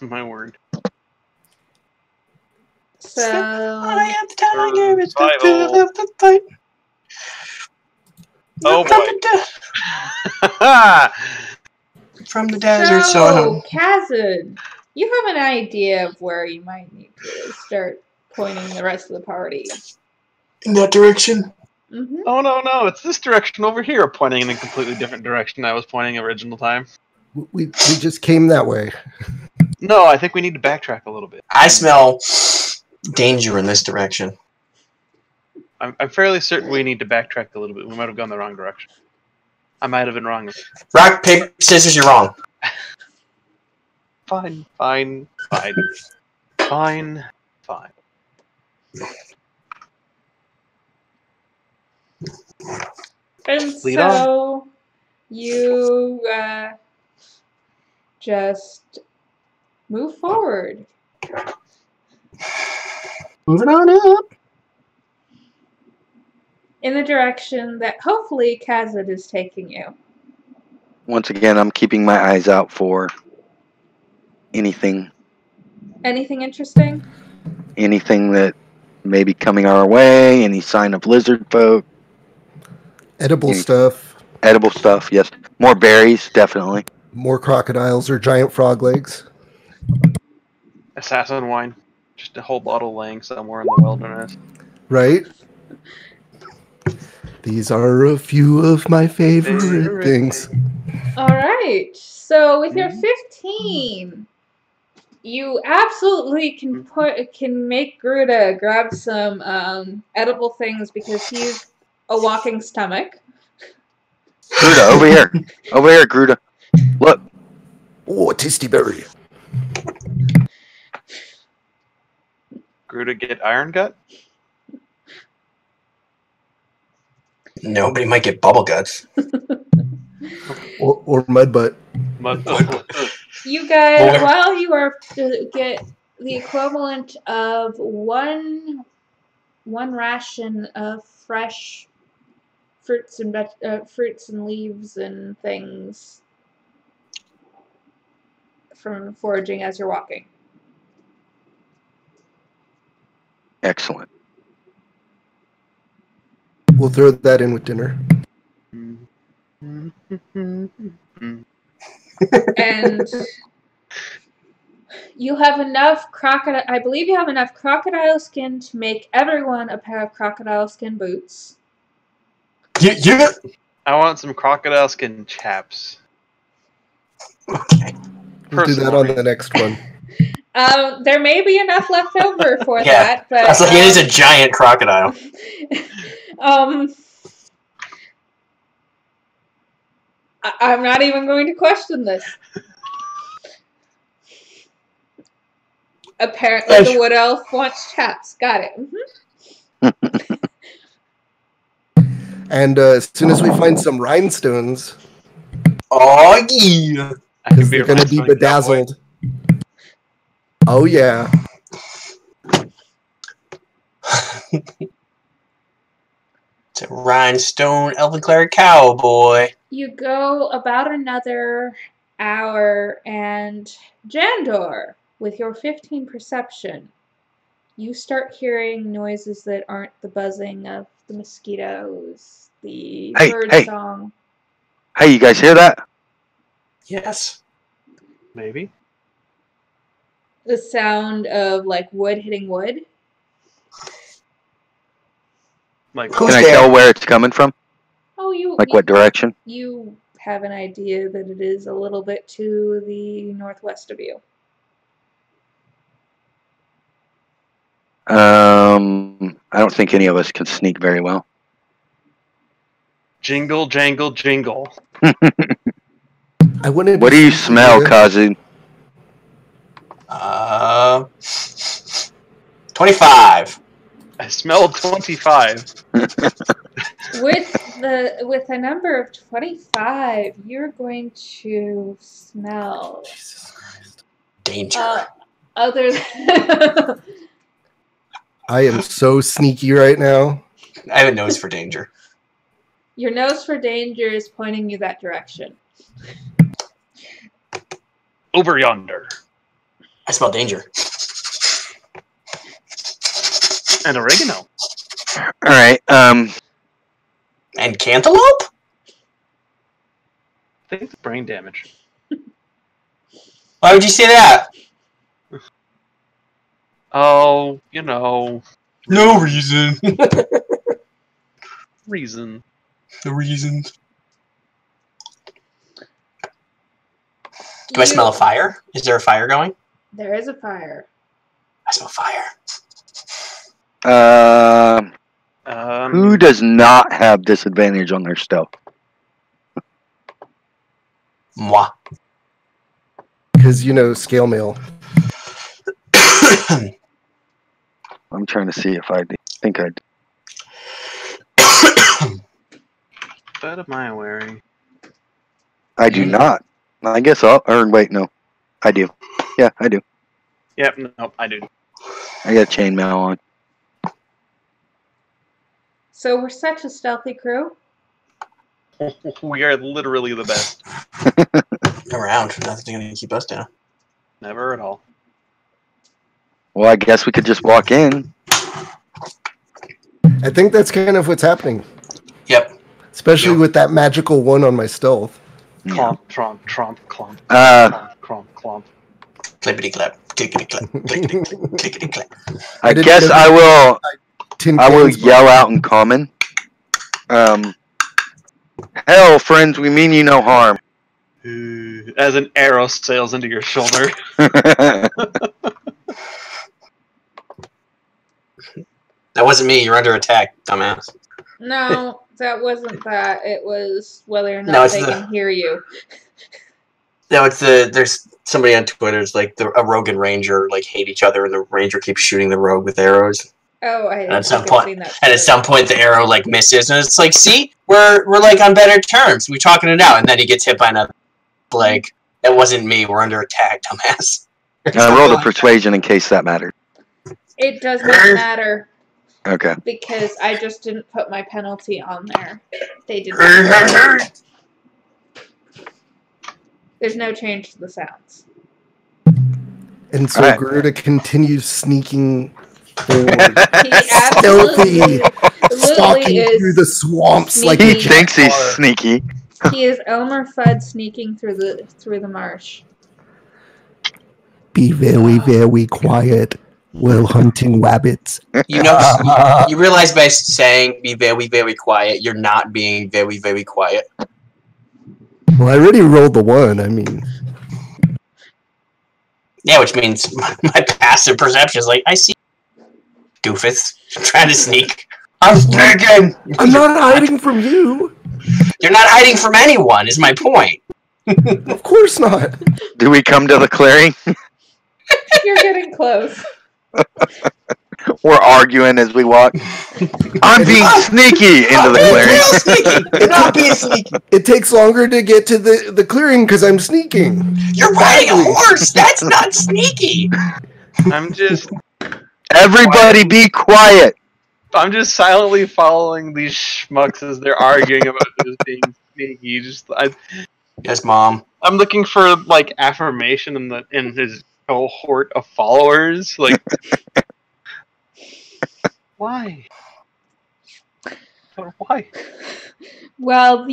My word. So... I am the tiger. It's the thrill of the fight. Oh boy. From the desert, so Kazan, you have an idea of where you might need to start pointing the rest of the party. In that direction? Mm-hmm. Oh no, it's this direction over here, pointing in a completely different direction I was pointing original time. We just came that way. No, I think we need to backtrack a little bit. I smell danger in this direction. I'm fairly certain we need to backtrack a little bit. We might have gone the wrong direction. I might have been wrong. Rock, paper, scissors, you're wrong. Fine. And Lead so on. you just move forward. Moving on up. In the direction that hopefully Kazan is taking you. Once again, I'm keeping my eyes out for anything. Anything interesting? Anything that may be coming our way. Any sign of Lizardfolk. Edible stuff. Edible stuff, yes. More berries, definitely. More crocodiles or giant frog legs. Assassin wine. Just a whole bottle laying somewhere in the wilderness. Right? These are a few of my favorite things. All right. So with your 15, you absolutely can make Gruda grab some edible things because he's a walking stomach. Gruda, over here. Over here, Gruda. Look. Oh, a tasty berry. Gruda get iron gut? Nobody might get bubble guts. Or mud butt. Mud. You guys, while you are to get the equivalent of one ration of fresh fruits and leaves and things from foraging as you're walking. Excellent. We'll throw that in with dinner. And you have enough crocodile. I believe you have enough crocodile skin to make everyone a pair of crocodile skin boots. I want some crocodile skin chaps. Okay. We'll do that on the next one. There may be enough left over for that, but I was like, it is a giant crocodile. I'm not even going to question this. Apparently, the wood elf wants chaps. Got it. Mm-hmm. And as soon as we find some rhinestones, oh yeah, they're going to be bedazzled. Oh yeah. It's a rhinestone elven cleric cowboy. You go about another hour, and Jandor, with your 15 perception, you start hearing noises that aren't the buzzing of the mosquitoes, the bird song. Hey, you guys hear that? Yes. Maybe. The sound of like wood hitting wood. Like, can I tell where it's coming from? Oh, what direction? You have an idea that it is a little bit to the northwest of you. I don't think any of us can sneak very well. Jingle, jangle, jingle. I wouldn't. What do you smell, Kazu? 25. I smell 25. With a number of 25, you're going to smell Jesus Christ. Danger. Other than I am so sneaky right now. I have a nose for danger. Your nose for danger is pointing you that direction. Over yonder. I smell danger. And oregano. All right. And cantaloupe? I think it's brain damage. Why would you say that? Oh, you know. No reason. Reason. The reasons. Do I smell a fire? Is there a fire going? There is a fire. I smell fire. Who does not have disadvantage on their stealth? Moi. Because, scale mail. I'm trying to see if I think I do. What am I wearing? I do not. I guess wait, no. I do. Yeah, I do. Yep, no, I do. I got chainmail on. So we're such a stealthy crew. We are literally the best. Around. Nothing's going to keep us down. Never at all. Well, I guess we could just walk in. I think that's kind of what's happening. Yep. Especially with that magical one on my stealth. Clomp, tromp, tromp, clomp. Uh, Clomp, clomp. Clippity clap. I guess I will yell out in common. Hell, friends, we mean you no harm. As an arrow sails into your shoulder. That wasn't me. You're under attack, dumbass. No, that wasn't that. It was whether or not they can hear you. No, it's there's somebody on Twitter. It's like a rogue and ranger like hate each other, and the ranger keeps shooting the rogue with arrows. Oh, at some point, the arrow like misses, and it's like, see, we're like on better terms. We're talking it out, and then he gets hit by another. Like, that wasn't me. We're under attack, dumbass. I rolled a persuasion in case that mattered. It does not matter. Okay. Because I just didn't put my penalty on there. They did not. There's no change to the sounds. And so Garuda continues sneaking forward. He absolutely stalking through the swamps sneaky. like he thinks he's sneaky. He is Elmer Fudd sneaking through the marsh. Be very, very quiet while hunting rabbits. You know, you realize by saying "be very, very quiet," you're not being very, very quiet. Well, I already rolled the 1. I mean, yeah, which means my passive perception is like, I see doofus trying to sneak. I'm sneaking. I'm not hiding from you. You're not hiding from anyone. Is my point. Of course not. Do we come to the clearing? You're getting close. We're arguing as we walk. I'm being sneaky into the clearing. Sneaky. You're not being sneaky. It takes longer to get to the clearing because I'm sneaking. You're riding a horse. That's not sneaky. I'm just... Everybody be quiet. I'm just silently following these schmucks as they're arguing about this being sneaky. Yes, Mom. I'm looking for like affirmation in his cohort of followers. Like, why? Why? Well,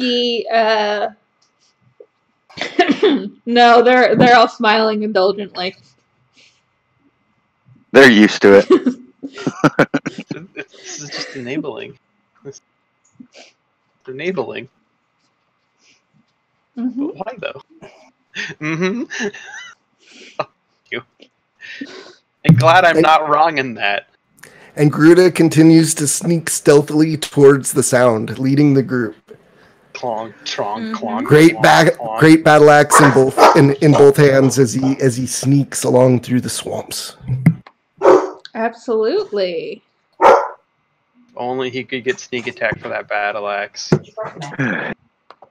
no, they're all smiling indulgently. They're used to it. This is just enabling. It's enabling. Mm-hmm. But why though? Mm-hmm. Fuck you. I'm glad I'm not wrong in that. And Garuda continues to sneak stealthily towards the sound, leading the group. Clonk, tronk, clonk. Great battle axe in both hands as he sneaks along through the swamps. Absolutely. Only he could get sneak attack for that battle axe.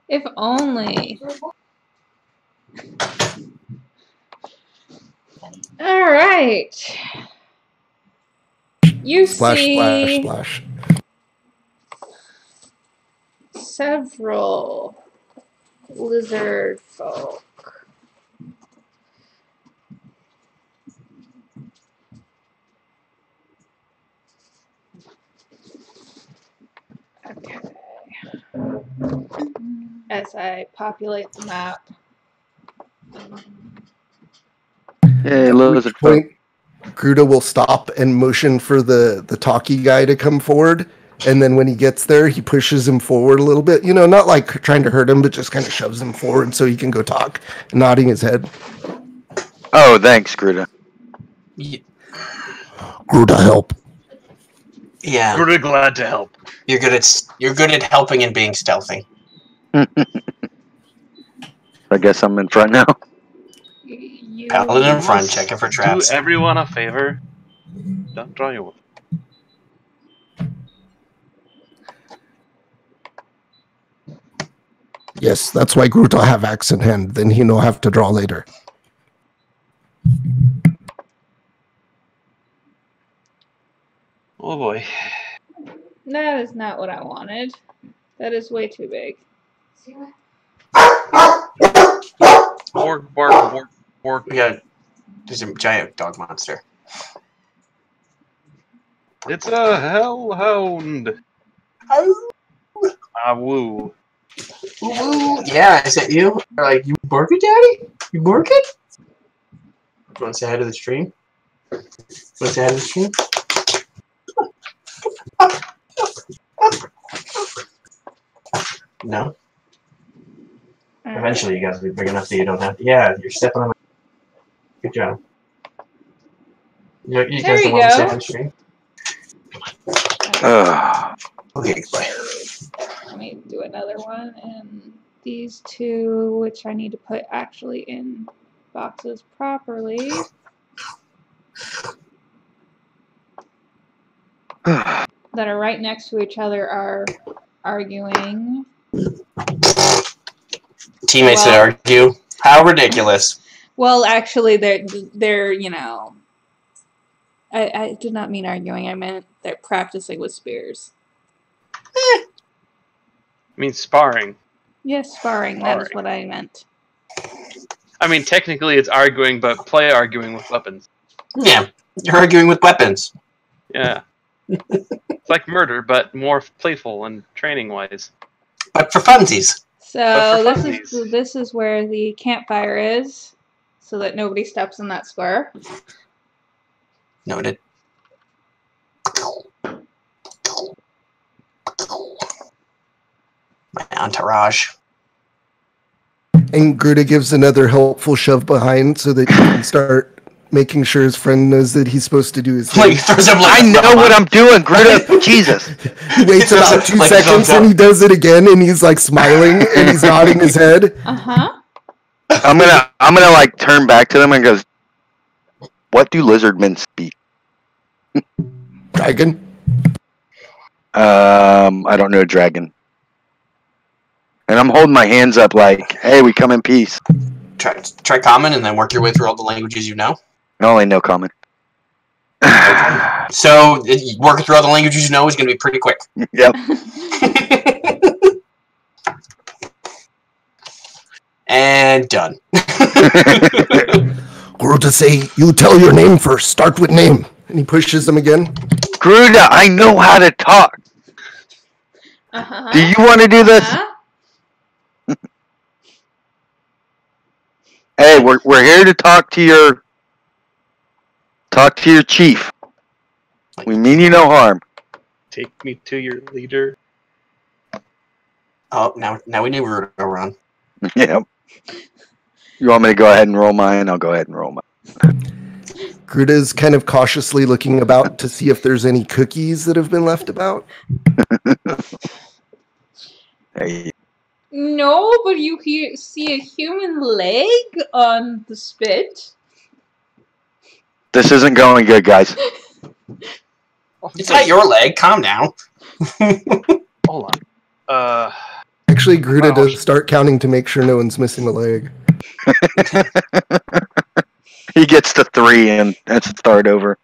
If only. All right. You see splash. Several Lizardfolk. Okay. As I populate the map. Hey, Lizardfolk. Garuda will stop and motion for the talkie guy to come forward, and then when he gets there, he pushes him forward a little bit. You know, not like trying to hurt him, but just kind of shoves him forward so he can go talk, nodding his head. Oh, thanks, Garuda. Yeah. Garuda, help. Yeah. Garuda, glad to help. You're good at helping and being stealthy. I guess I'm in front now. Paladin in front, checking for traps. Do everyone a favor. Don't draw your weapon. Yes, that's why Garuda have axe in hand. Then he no have to draw later. Oh boy. That is not what I wanted. That is way too big. Borg, bark, bork, bork. There's a giant dog monster. It's a hellhound. Ah, woo. Ooh, yeah, is that you? Like, you barking, Daddy? You barking? you want to say hi to the stream? Want to say hi to the stream? No? Eventually you guys will be big enough that you don't have to. Yeah, you're stepping on my... Good job. You guys don't want to say hi to the stream? Okay, bye. Let me do another one, and these two, which I need to put actually in boxes properly. That are right next to each other are arguing. Teammates that argue. How ridiculous. Well, actually, they're you know, I did not mean arguing. I meant they're practicing with spears. I mean sparring. Yes, sparring. That is what I meant. I mean, technically it's arguing, but play arguing with weapons. Yeah, you're arguing with weapons. Yeah. It's like murder, but more playful and training-wise. But for funsies. So this is where the campfire is, so that nobody steps in that square. Noted. My entourage. And Gruda gives another helpful shove behind so that he can start making sure his friend knows that he's supposed to do his thing. I know what I'm doing, Gruda. Jesus. He waits about 2 seconds and he does it again and he's like smiling and he's nodding his head. I'm gonna like turn back to them and goes, what do lizardmen speak? Dragon? I don't know dragon. And I'm holding my hands up like, hey, we come in peace. Try common and then work your way through all the languages you know. I only know common. So working through all the languages you know is going to be pretty quick. Yep. And done. Gruda say, you tell your name first. Start with name. And he pushes them again. Gruda, I know how to talk. Do you want to do this? Hey, we're here to talk to your chief. We mean you no harm. Take me to your leader. Oh, now we knew we were going to run. Yep. You want me to go ahead and roll mine? I'll go ahead and roll mine. Gruda's kind of cautiously looking about to see if there's any cookies that have been left about. Hey. No, but you see a human leg on the spit. This isn't going good, guys. It's not your leg. Calm down. Hold on. Actually, Gruda does start counting to make sure no one's missing a leg. He gets to 3 and that's a start over.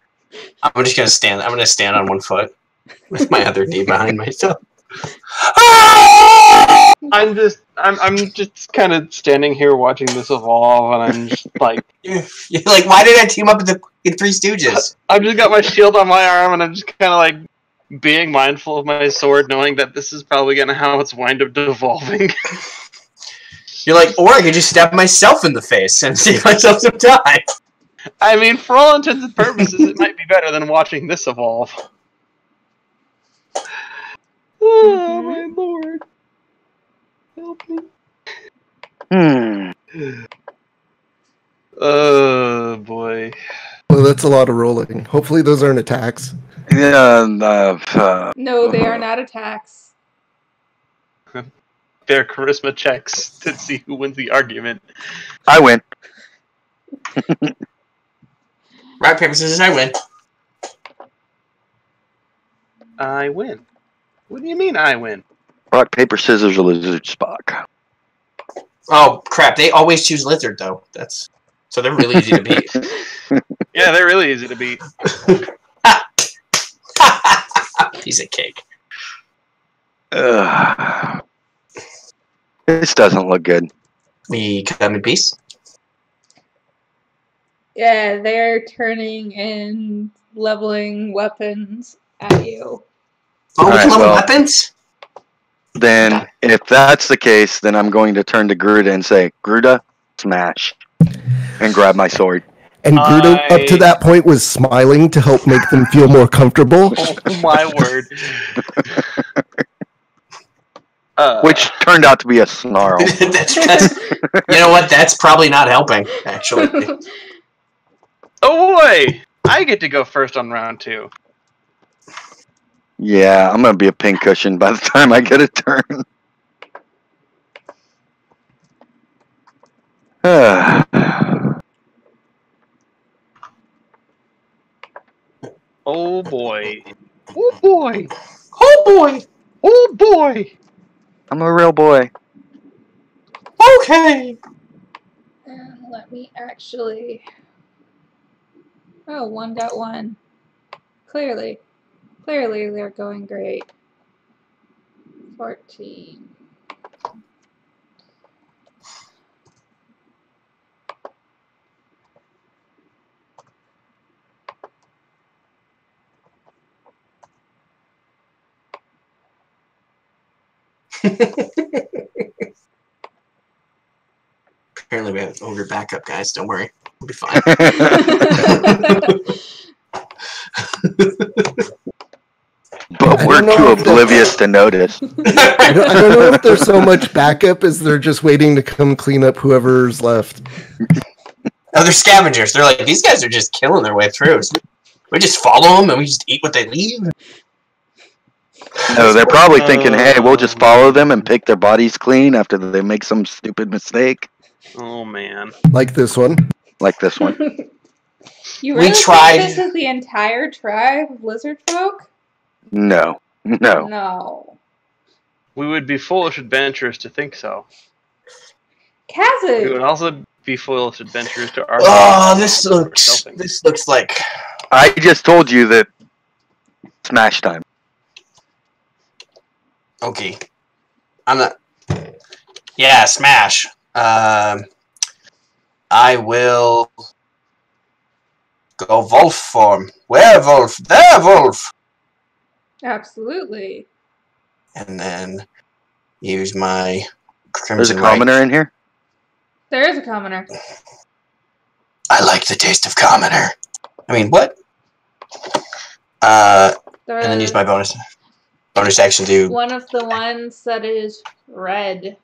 I'm just gonna stand. I'm gonna stand on one foot with my other knee behind myself. I'm just kind of standing here watching this evolve, and I'm just like, you're like, why did I team up with the Three Stooges? I've just got my shield on my arm, and I'm just kind of like being mindful of my sword, knowing that this is probably gonna how it's wind up devolving. You're like, or I could just stab myself in the face and save myself some time. I mean, for all intents and purposes, it might be better than watching this evolve. Oh, my lord. Help me. Oh, boy. Well, that's a lot of rolling. Hopefully those aren't attacks. No, they are not attacks. They're charisma checks to see who wins the argument. I win. Rock, paper, scissors, I win. I win. What do you mean I win? Rock, paper, scissors, or lizard Spock. Oh, crap. They always choose lizard, though. So they're really easy to beat. Yeah, they're really easy to beat. Piece of cake. This doesn't look good. We come in peace. Yeah, they're turning and leveling weapons at you. Oh, we can level weapons? Then, if that's the case, then I'm going to turn to Gruda and say, Gruda, smash. And grab my sword. And Gruda, up to that point, was smiling to help make them feel more comfortable. Oh, my word. Which turned out to be a snarl. You know what? That's probably not helping, actually. Oh boy! I get to go first on round 2. Yeah, I'm going to be a pincushion by the time I get a turn. Oh boy. Oh boy! Oh boy! Oh boy! I'm a real boy. Okay! Let me actually... Oh, one got one. Clearly they're going great. 14. Apparently we have ogre backup, guys. Don't worry. We'll be fine. But we're too oblivious to notice. I don't know if there's so much backup as they're just waiting to come clean up whoever's left. Oh, they're scavengers. They're like, these guys are just killing their way through. We just follow them and we just eat what they leave. No, they're probably thinking, hey, we'll just follow them and pick their bodies clean after they make some stupid mistake. Oh, man. Like this one. Like this one. You really think this is the entire tribe of Lizardfolk? No. No. No. We would be foolish adventurers to think so. Kazoo! We would also be foolish adventurers to argue. Oh, this looks like... I just told you that smash time. Okay. I'm not... Yeah, smash. I will... go wolf form. Werewolf! Werewolf! Absolutely. And then use my Crimson There's a commoner in here? There is a commoner. I like the taste of commoner. I mean, what? And then use my bonus action to... One of the ones that is red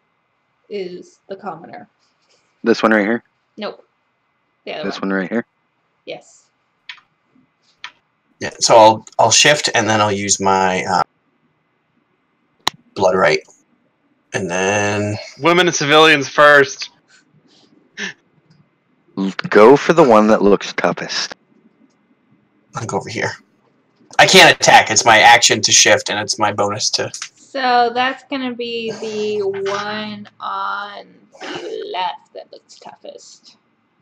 is the commoner. This one right here? Nope. This one right here? Yes. Yeah, so I'll shift and then I'll use my blood right. And then... Women and civilians first. Go for the one that looks toughest. I'll go over here. I can't attack. It's my action to shift and it's my bonus to... So that's going to be the one on the left that looks toughest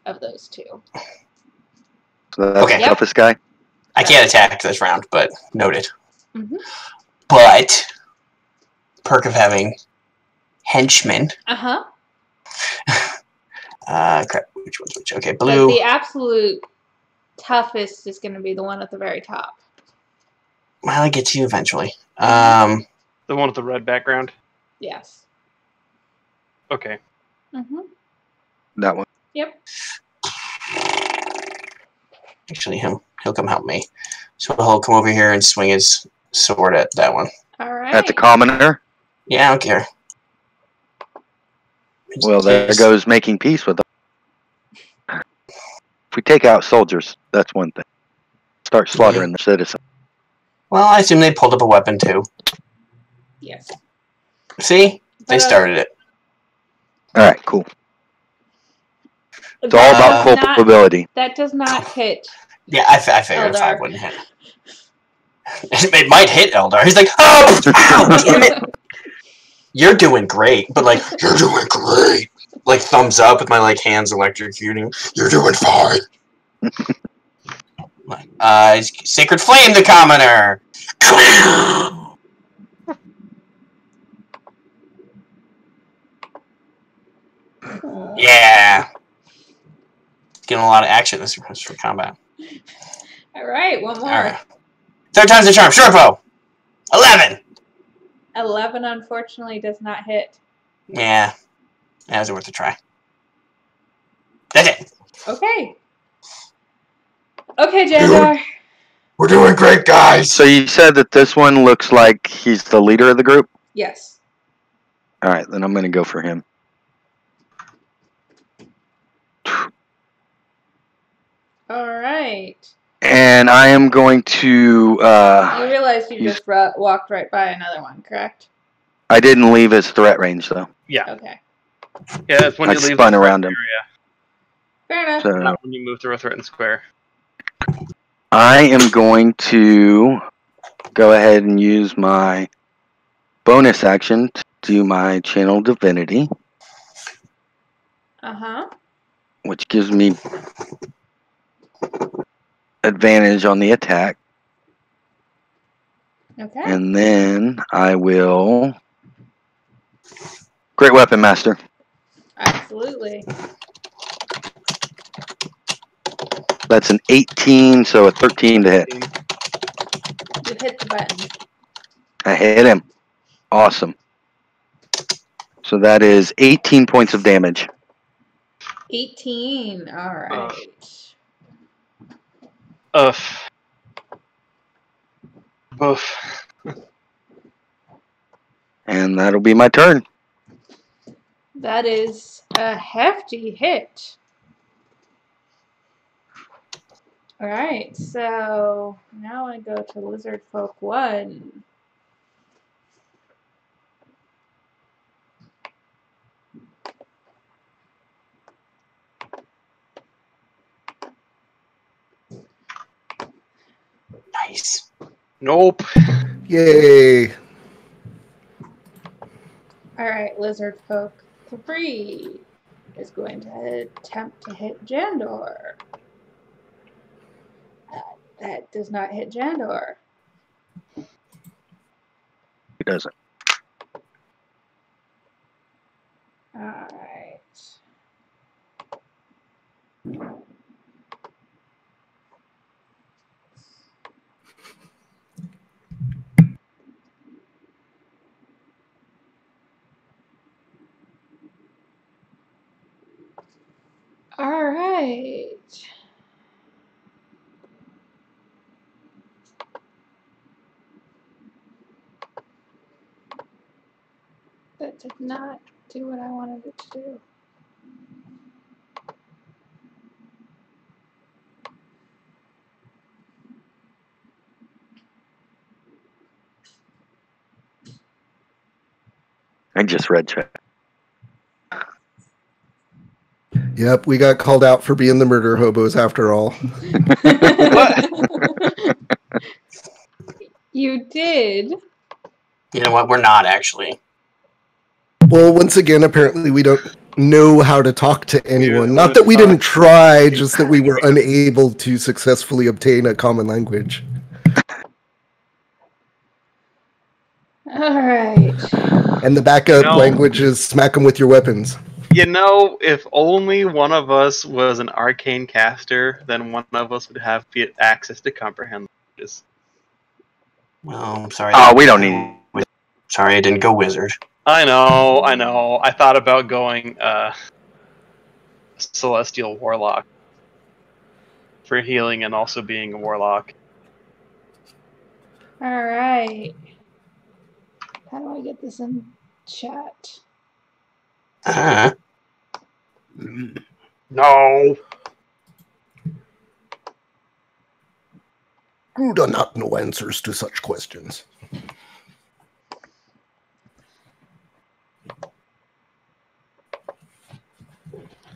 of those two. So that's the toughest guy? I can't attack this round, but noted. Mm-hmm. But perk of having henchmen. Uh-huh. Crap. Which one's which? Okay, blue. But the absolute toughest is going to be the one at the very top. Well, I get to you eventually. The one with the red background? Yes. Okay. Mm-hmm. That one. Yep. Actually, he'll come help me. So he'll come over here and swing his sword at that one. All right. At the commoner? Yeah, I don't care. Well, there goes making peace with them. If we take out soldiers, that's one thing. Start slaughtering the citizens. Well, I assume they pulled up a weapon too. Yes. See? They started it. Alright, cool. It's all about culpability. That does not hit. Yeah, I figured Eldar. 5 wouldn't hit. It might hit Eldar. He's like, oh, ow, damn it. You're doing great, but like, you're doing great. Like, thumbs up with my like hands electrocuting. You're doing fine. Sacred Flame, the commoner. Yeah. Getting a lot of action this for combat. All right, one more. All right. Third time's the charm. Short bow. 11. 11, unfortunately, does not hit. Yeah. That was worth a try. That's it. Okay. Okay, Jandor. We're doing great, guys. So you said that this one looks like he's the leader of the group? Yes. All right, then I'm going to go for him. All right. And I am going to... You realize you just walked right by another one, correct? I didn't leave his threat range, though. Yeah. Okay. Yeah, that's when I you leave spun the around him. area, Fair enough. So not when you move through a threatened square. I am going to go ahead and use my bonus action to do my Channel Divinity, Uh-huh. which gives me advantage on the attack. Okay. And then I will... Great Weapon Master. Absolutely. That's an 18, so a 13 to hit. You hit the button. I hit him. Awesome. So that is 18 points of damage. 18. All right. Oof. Oof. And that'll be my turn. That is a hefty hit. All right, so now I go to Lizardfolk 1. Nice. Nope. Yay. All right, Lizardfolk 3 is going to attempt to hit Jandor. That does not hit Jandor. He doesn't. All right. All right. That did not do what I wanted it to do. I just read chat. Yep, we got called out for being the murder hobos after all. You did. You know what? We're not actually. Well, once again, apparently we don't know how to talk to anyone. Not that we didn't try, just that we were unable to successfully obtain a common language. All right. And the backup language is smack them with your weapons. You know, if only one of us was an arcane caster, then one of us would have access to comprehend languages. Well, I'm sorry. Oh, we don't need... Sorry, I didn't go wizard. I know. I thought about going Celestial Warlock for healing and also being a warlock. All right. How do I get this in chat? No. You do not know answers to such questions.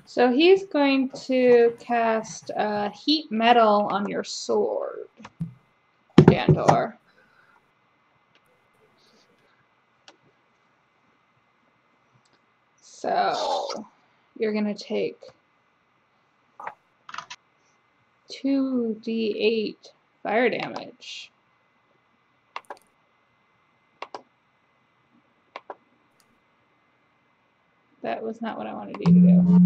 So he's going to cast heat metal on your sword, Jandor. So you're going to take 2d8 fire damage. That was not what I wanted you to do.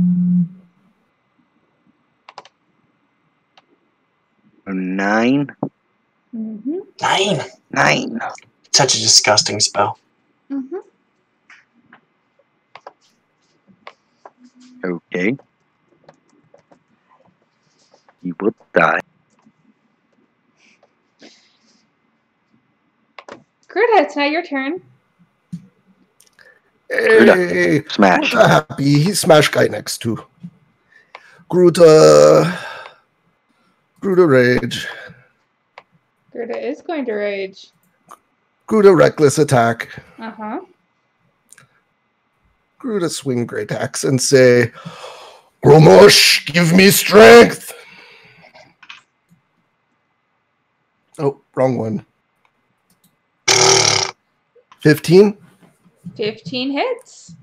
9? Mm-hmm. 9. Such a disgusting spell. Mm-hmm. Okay. You will die. Gruda, it's now your turn. Hey, Smash. Gruta happy. He's smash guy next to. Gruta rage. Gruda is going to rage. Gruta reckless attack. Uh-huh. Gruta swing great axe and say, Gromosh, give me strength. Oh, wrong one. 15? 15 hits.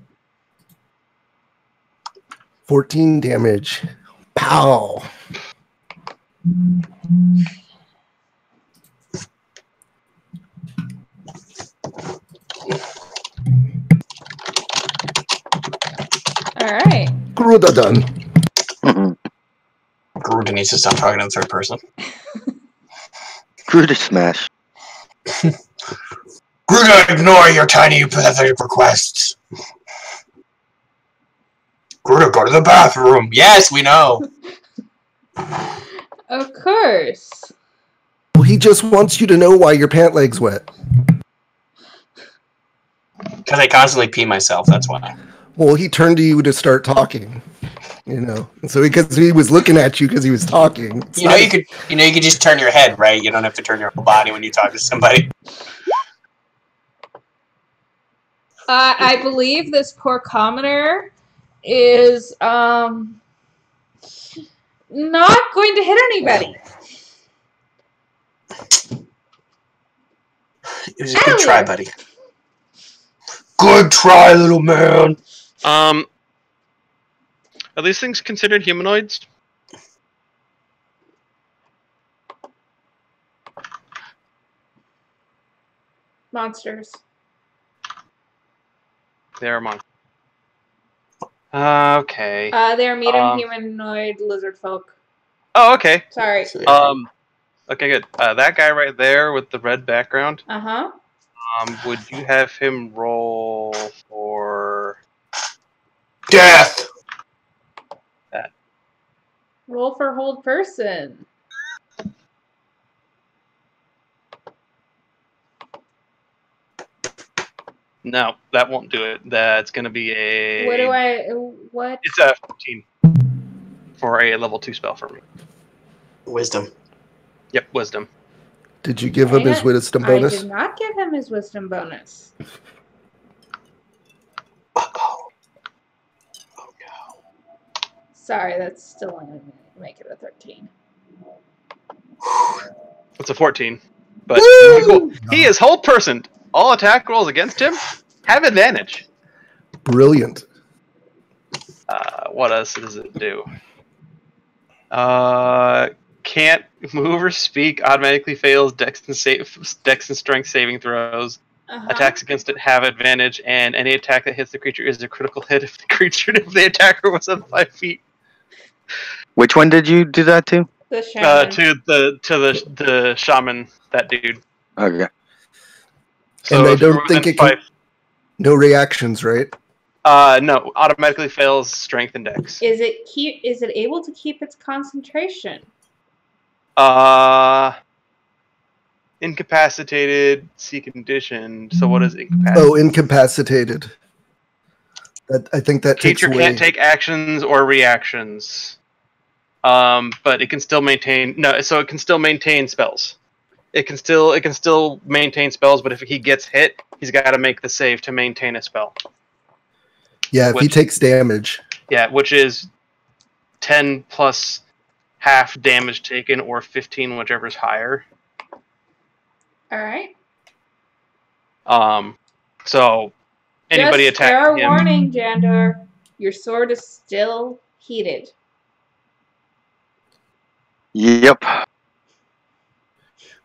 14 damage. Pow. Alright. Gruta done. Gruda needs to stop talking in third person. Gruta smash. Gruda, ignore your tiny pathetic requests. Gruda, go to the bathroom. Yes, we know. Of course. Well, he just wants you to know why your pant leg's wet. Because I constantly pee myself, that's why. Well, he turned to you to start talking. You know, so because he was looking at you because he was talking. You could just turn your head, right? You don't have to turn your whole body when you talk to somebody. I believe this poor commoner is not going to hit anybody. It was a good try, buddy. Good try, little man. Are these things considered humanoids? Monsters. They are monsters. Okay. They're medium humanoid lizard folk. Oh, okay. Sorry. Okay, good. That guy right there with the red background. Uh-huh. Would you have him roll for death? That. Roll for hold person. No, that won't do it. That's going to be a... What? It's a 14 for a level 2 spell for me. Wisdom. Yep, wisdom. Did you give him his wisdom bonus? I did not give him his wisdom bonus. Oh no. Sorry, that's still only going to make it a 13. It's a 14. But he is hold person. All attack rolls against him have advantage. Brilliant. What else does it do? Can't move or speak. Automatically fails Dex and Strength saving throws. Attacks against it have advantage, and any attack that hits the creature is a critical hit if the attacker was up 5 feet. Which one did you do that to? The shaman. To the shaman, that dude. Okay. So and I don't think it can... No reactions, right? No. Automatically fails Strength and Dex. Is it able to keep its concentration? Incapacitated, C conditioned. So what is incapacitated? Oh, incapacitated. I think that takes away... Creature can't take actions or reactions. But it can still maintain... No, so it can still maintain spells. It can still maintain spells, but if he gets hit, he's got to make the save to maintain a spell. Yeah, if he takes damage. Yeah, which is 10 plus half damage taken, or 15, whichever's higher. All right. So anybody attacking him... Fair warning, Jandor. Your sword is still heated. But Yep.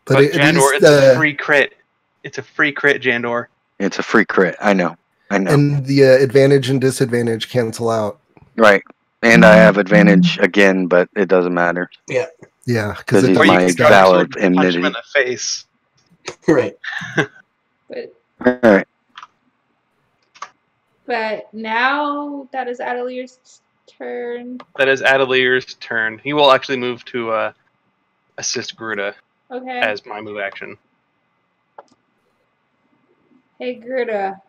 Jandor, it's a free crit. It's a free crit, Jandor. It's a free crit. I know. And the advantage and disadvantage cancel out. Right. And I have advantage again, but it doesn't matter. Yeah. Yeah, because it's my valid enmity. Punch him in the face. Right. All right. But now that is Adelier's turn. That is Adelier's turn. He will actually move to assist Gruda. Okay. As my move action. Hey, Gruda.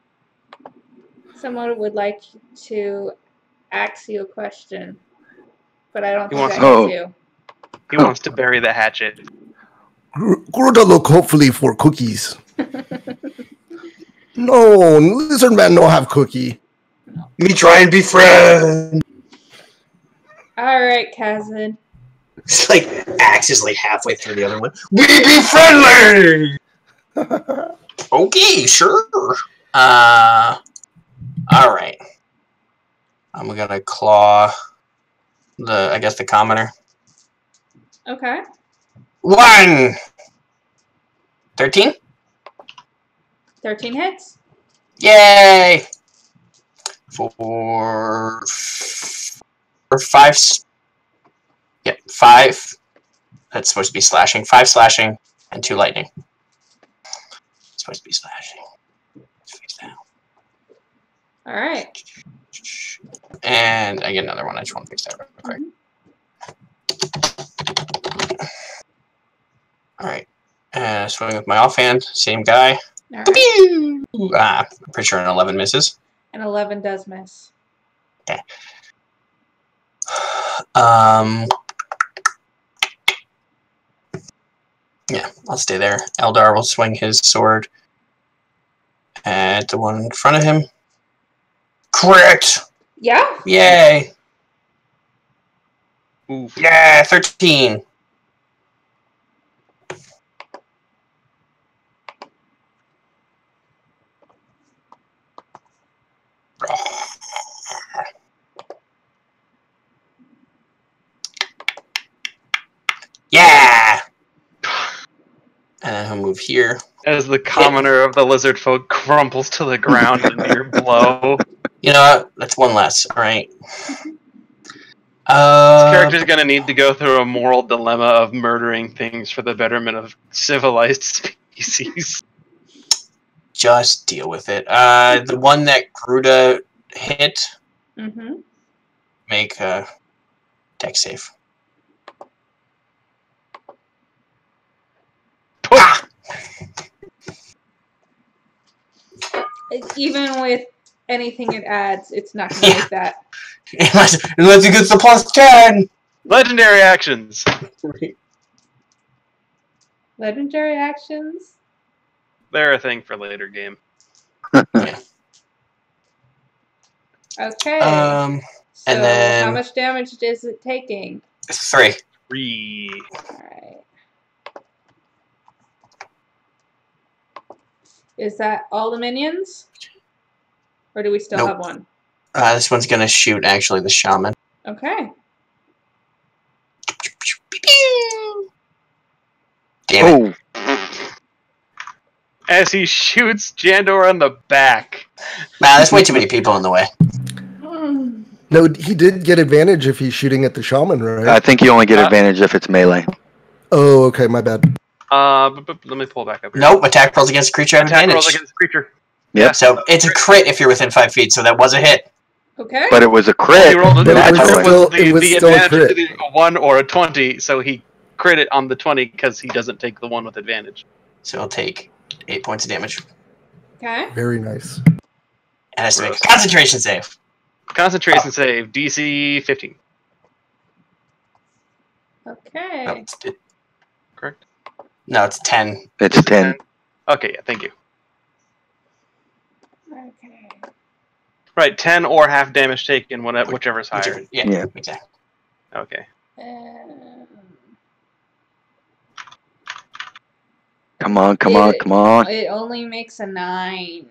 Someone would like to ask you a question, but I don't think I Oh. can do. He wants to bury the hatchet. Gruda look hopefully for cookies. No, lizard man no have cookie. Me try and be friends. All right, Kazan. It's like Axe is like halfway through the other one. We be friendly. Okay, sure. All right. I'm gonna claw the commoner. Okay. 1. 13. 13 hits. Yay! For 5. Yep, 5. That's supposed to be slashing. 5 slashing and 2 lightning. It's supposed to be slashing. Face down. All right. And I get another one. I just want to fix that real quick. All right. Swing with my offhand. Same guy. All right. I'm pretty sure an 11 misses. An 11 does miss. Okay. Yeah, I'll stay there. Eldar will swing his sword at the one in front of him. Crit! Yeah. Yay! Oof. Yeah, 13. Yeah! And then he'll move here. As the commoner of the Lizardfolk crumples to the ground in a near blow. You know what? That's one less, alright. This character's gonna need to go through a moral dilemma of murdering things for the betterment of civilized species. Just deal with it. The one that Gruda hit, make a dex save. Ah! Even with anything it adds, it's not going to make that. Unless it gets the +10! Legendary actions! Legendary actions? They're a thing for later game. Yeah. Okay. And then how much damage is it taking? 3. 3. Alright. Is that all the minions? Or do we still have one? This one's gonna shoot, actually, the shaman. Okay. Damn it. As he shoots Jandor on the back. Nah, there's way too many people in the way. No, he did get advantage if he's shooting at the shaman, right? I think you only get advantage if it's melee. Oh, okay, my bad. Let me pull back up here. Nope, attack rolls against creature Attack advantage. rolls against creature. Yep. So it's a crit if you're within 5 feet, so that was a hit. Okay. But it was a crit. He rolled But it was still- the it was the still a advantage crit. is either a 1 or a 20, so he crit it on the 20 because he doesn't take the one with advantage. So he'll take 8 points of damage. Okay. Very nice. And has to make a concentration save. Concentration save, DC 15. Okay. No, Correct? no, it's 10. It's 10. Okay, yeah, thank you. Okay. Right, 10 or half damage taken, whichever's higher. Yeah, exactly. Okay. Come on, come on, come on. It only makes a 9.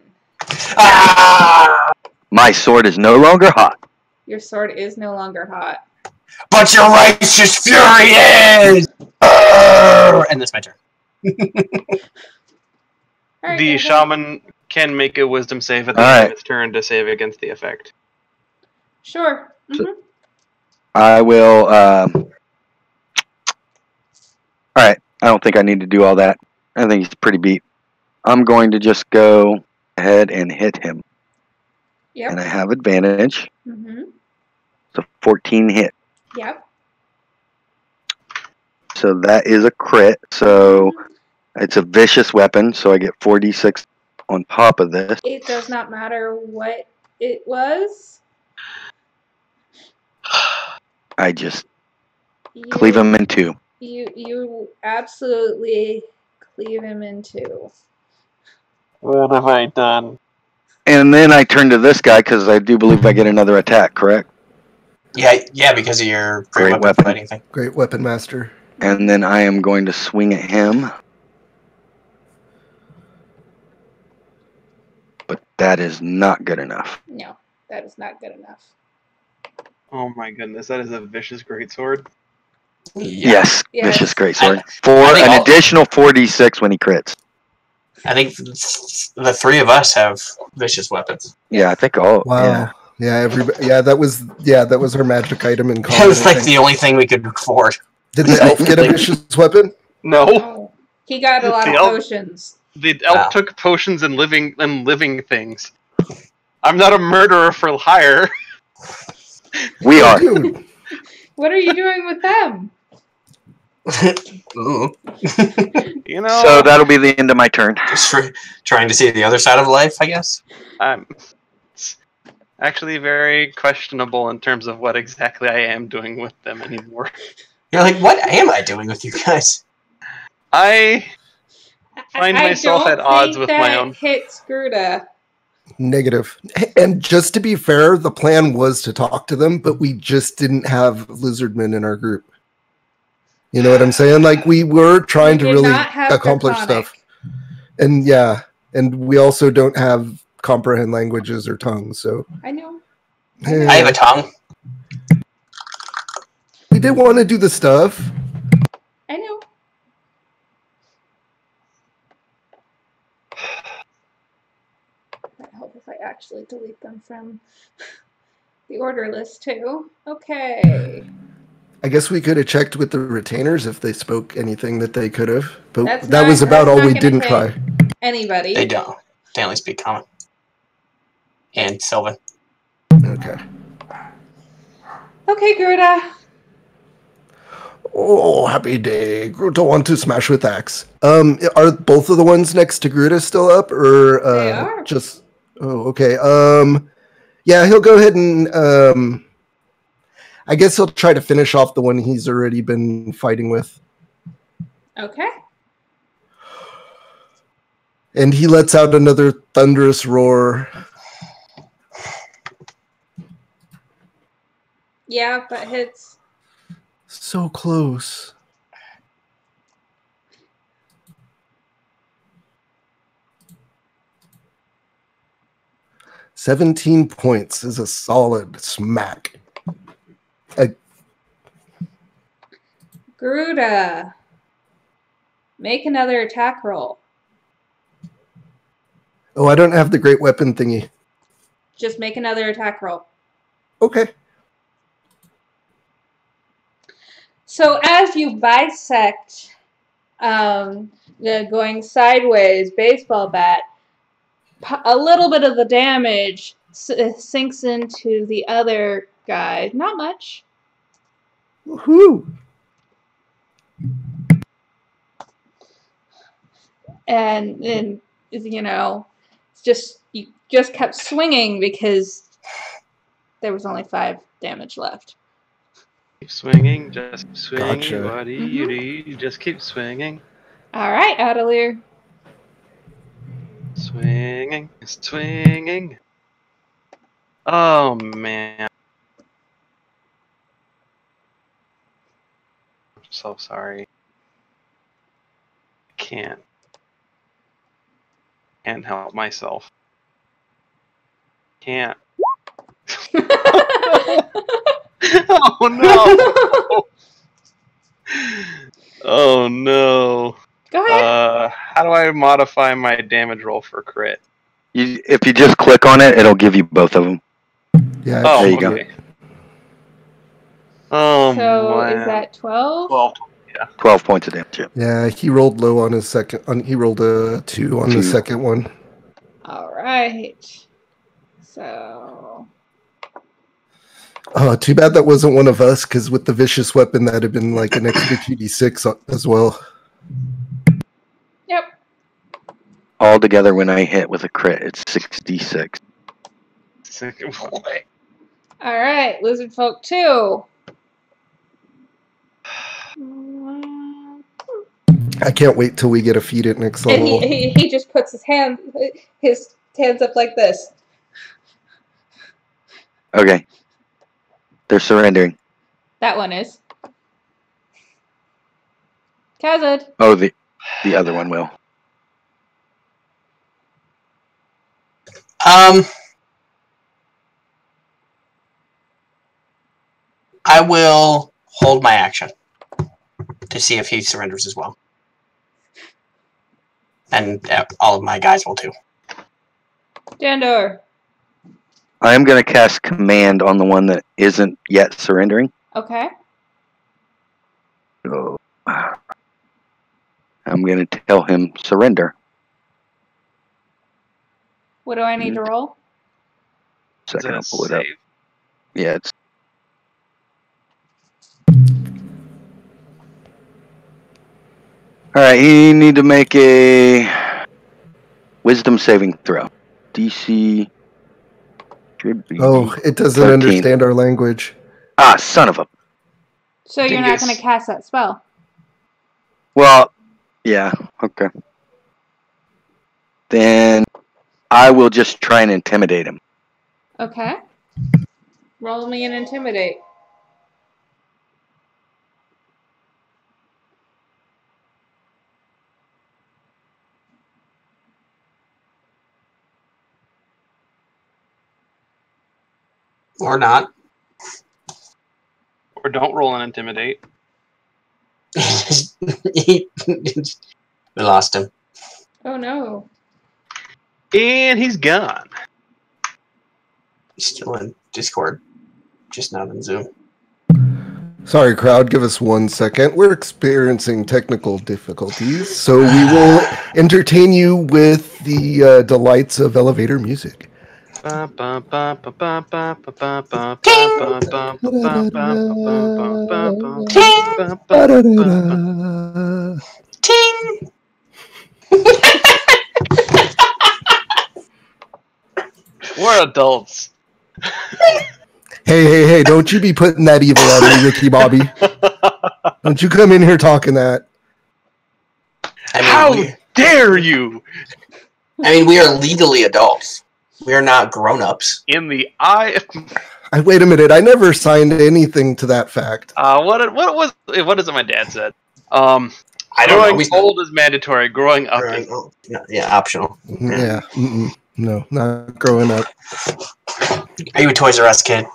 Ah! My sword is no longer hot. Your sword is no longer hot. But your righteous fury is! And that's my turn. Alright, The shaman can make a wisdom save at the end of its turn to save against the effect. Sure. I will, Alright, I don't think I need to do all that. I think he's pretty beat. I'm going to just go ahead and hit him. Yep. And I have advantage. Mm-hmm. So 14 hit. Yep. So that is a crit. So it's a vicious weapon. So I get 4d6 on top of this. It does not matter what it was. I just cleave him in two. You absolutely cleave him in two. What have I done? And then I turn to this guy because I do believe I get another attack, correct? Yeah, because of your great weapon fighting thing. Great weapon master. And then I am going to swing at him. But that is not good enough. No, that is not good enough. Oh my goodness, that is a vicious greatsword. Yes, vicious greatsword. I additional 4d6 when he crits. I think the three of us have vicious weapons. Yeah, I think all. Wow. Yeah, that was her magic item in combat. It was like the only thing we could afford. Did the elf get a vicious weapon? No. He got a lot of potions. The elf took potions and living things. I'm not a murderer for hire. We are. Dude. What are you doing with them? You know. So that'll be the end of my turn. Just trying to see the other side of life, I guess. It's actually very questionable in terms of what exactly I am doing with them anymore. You're like, what am I doing with you guys? I find myself at odds with my own. Hit Gruda. Negative. And just to be fair, the plan was to talk to them, but we just didn't have lizardmen in our group. You know what I'm saying? Like, we were trying to really accomplish stuff. And yeah, and we also don't have comprehend languages or tongues, so. I know. I have a tongue. We did want to do the stuff. I know. I hope if I actually delete them from the order list too. Okay. I guess we could have checked with the retainers if they spoke anything that they could have, but that was about all we didn't try. Anybody? They don't. They only speak common. And Sylvan. Okay. Okay, Gruda. Oh, happy day. Gruda want to smash with axe. Are both of the ones next to Gruda still up, or they are. just? Oh, okay. Yeah, he'll go ahead and I guess he'll try to finish off the one he's already been fighting with. Okay. And he lets out another thunderous roar. Yeah, but hits. So close. $17 points is a solid smack. Gruda, make another attack roll. Oh, I don't have the great weapon thingy. Just make another attack roll. Okay. So as you bisect the going sideways baseball bat, a little bit of the damage sinks into the other guy. Not much. Woohoo! And you know, you just kept swinging because there was only 5 damage left. Keep swinging, just keep swinging, Gotcha. buddy. You just keep swinging. All right, Adelaire. Swinging, swinging. Oh man. I'm so sorry. Can't help myself. Can't. Oh no! Oh no! Go ahead. How do I modify my damage roll for crit? If you just click on it, it'll give you both of them. Yeah. Oh, there you okay. Oh, so man. Is that 12? 12. Yeah. 12 points of damage. Yeah, he rolled low on his second. He rolled a 2 on the second one. All right. So. Oh, too bad that wasn't one of us, because with the vicious weapon, that'd have been like an extra 2d6 as well. Yep. all together when I hit with a crit. It's 6d6. Alright, Lizardfolk 2. I can't wait till we get a feed at next And level. he just puts his hands up like this. Okay. They're surrendering. That one is. Kazad. Oh, the other one will. I will hold my action to see if he surrenders as well. And all of my guys will too. Dandor. I am going to cast Command on the one that isn't yet surrendering. Okay. So, I'm going to tell him surrender. What do I need to roll? Second, I'll pull it up. Yeah, it's... Alright, you need to make a Wisdom saving throw. DC should be... Oh, it doesn't 13. understand our language. Ah, son of a... So you're not going to cast that spell? Well, yeah, okay. Then I will just try and intimidate him. Okay. Roll me an intimidate. Or not. Or don't roll an intimidate. We lost him. Oh no. And he's gone. He's still in Discord, just not in Zoom. Sorry, crowd, give us 1 second. We're experiencing technical difficulties, so we will entertain you with the delights of elevator music. Ting! We're adults. Hey, don't you be putting that evil on me, Ricky Bobby. Don't you come in here talking that. How dare you? I mean, we are legally adults. We are not grown-ups. In the eye of... Wait a minute, I never signed anything to that fact. What is it my dad said? I don't growing know. old is mandatory. Growing up is... Yeah, optional. Yeah. No, not growing up. Are you a Toys R Us kid?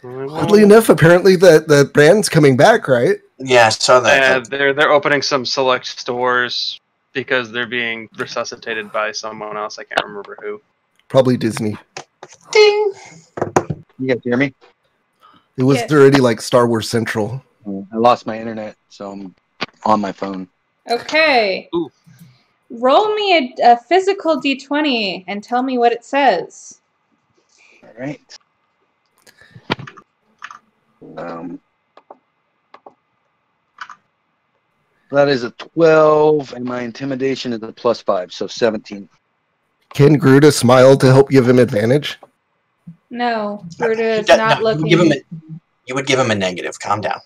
Oddly enough, apparently the brand's coming back, right? Yeah, I saw that. They're opening some select stores because they're being resuscitated by someone else. I can't remember who. Probably Disney. Ding! You guys hear me? It was already like Star Wars Central. I lost my internet, so I'm on my phone. Okay. Ooh. Roll me a physical d20 and tell me what it says. All right. That is a 12, and my intimidation is a +5, so 17. Can Gruda smile to help give him advantage? No, Gruda is not looking. You would give him a negative. Calm down.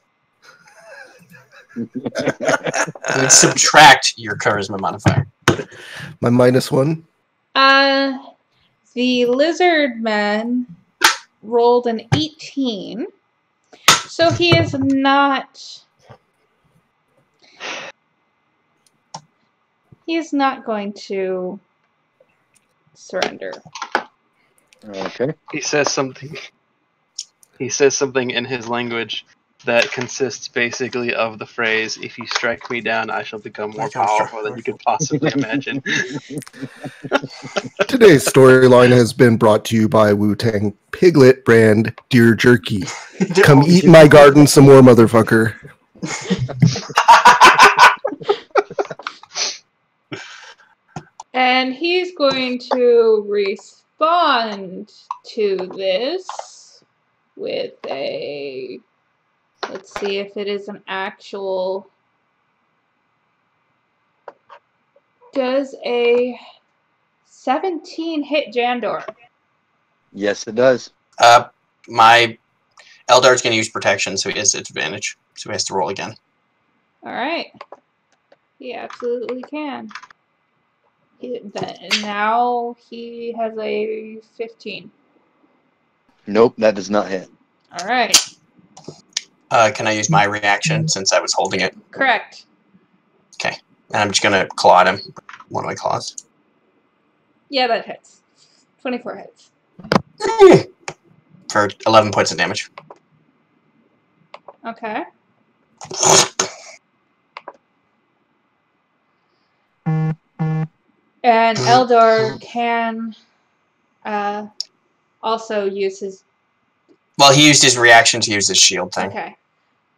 You would subtract your charisma modifier. My -1? The lizard man rolled an 18. So he is not... He is not going to surrender. Okay. He says something in his language that consists basically of the phrase, "If you strike me down, I shall become more powerful than you could possibly imagine." Today's storyline has been brought to you by Wu-Tang Piglet brand Deer Jerky. Come eat in my garden some more, motherfucker. And he's going to respond to this with a... Let's see if it is an actual Does a 17 hit Jandor? Yes, it does. My Eldar's going to use protection, so he has advantage. So he has to roll again. All right. He absolutely can. Now he has a 15. Nope, that does not hit. All right. Can I use my reaction since I was holding it? Correct. Okay. And I'm just going to claw at him. One of my claws. Yeah, that hits. 24 hits. For 11 points of damage. Okay. And Eldar can also use his... Well, he used his reaction to use his shield thing. Okay.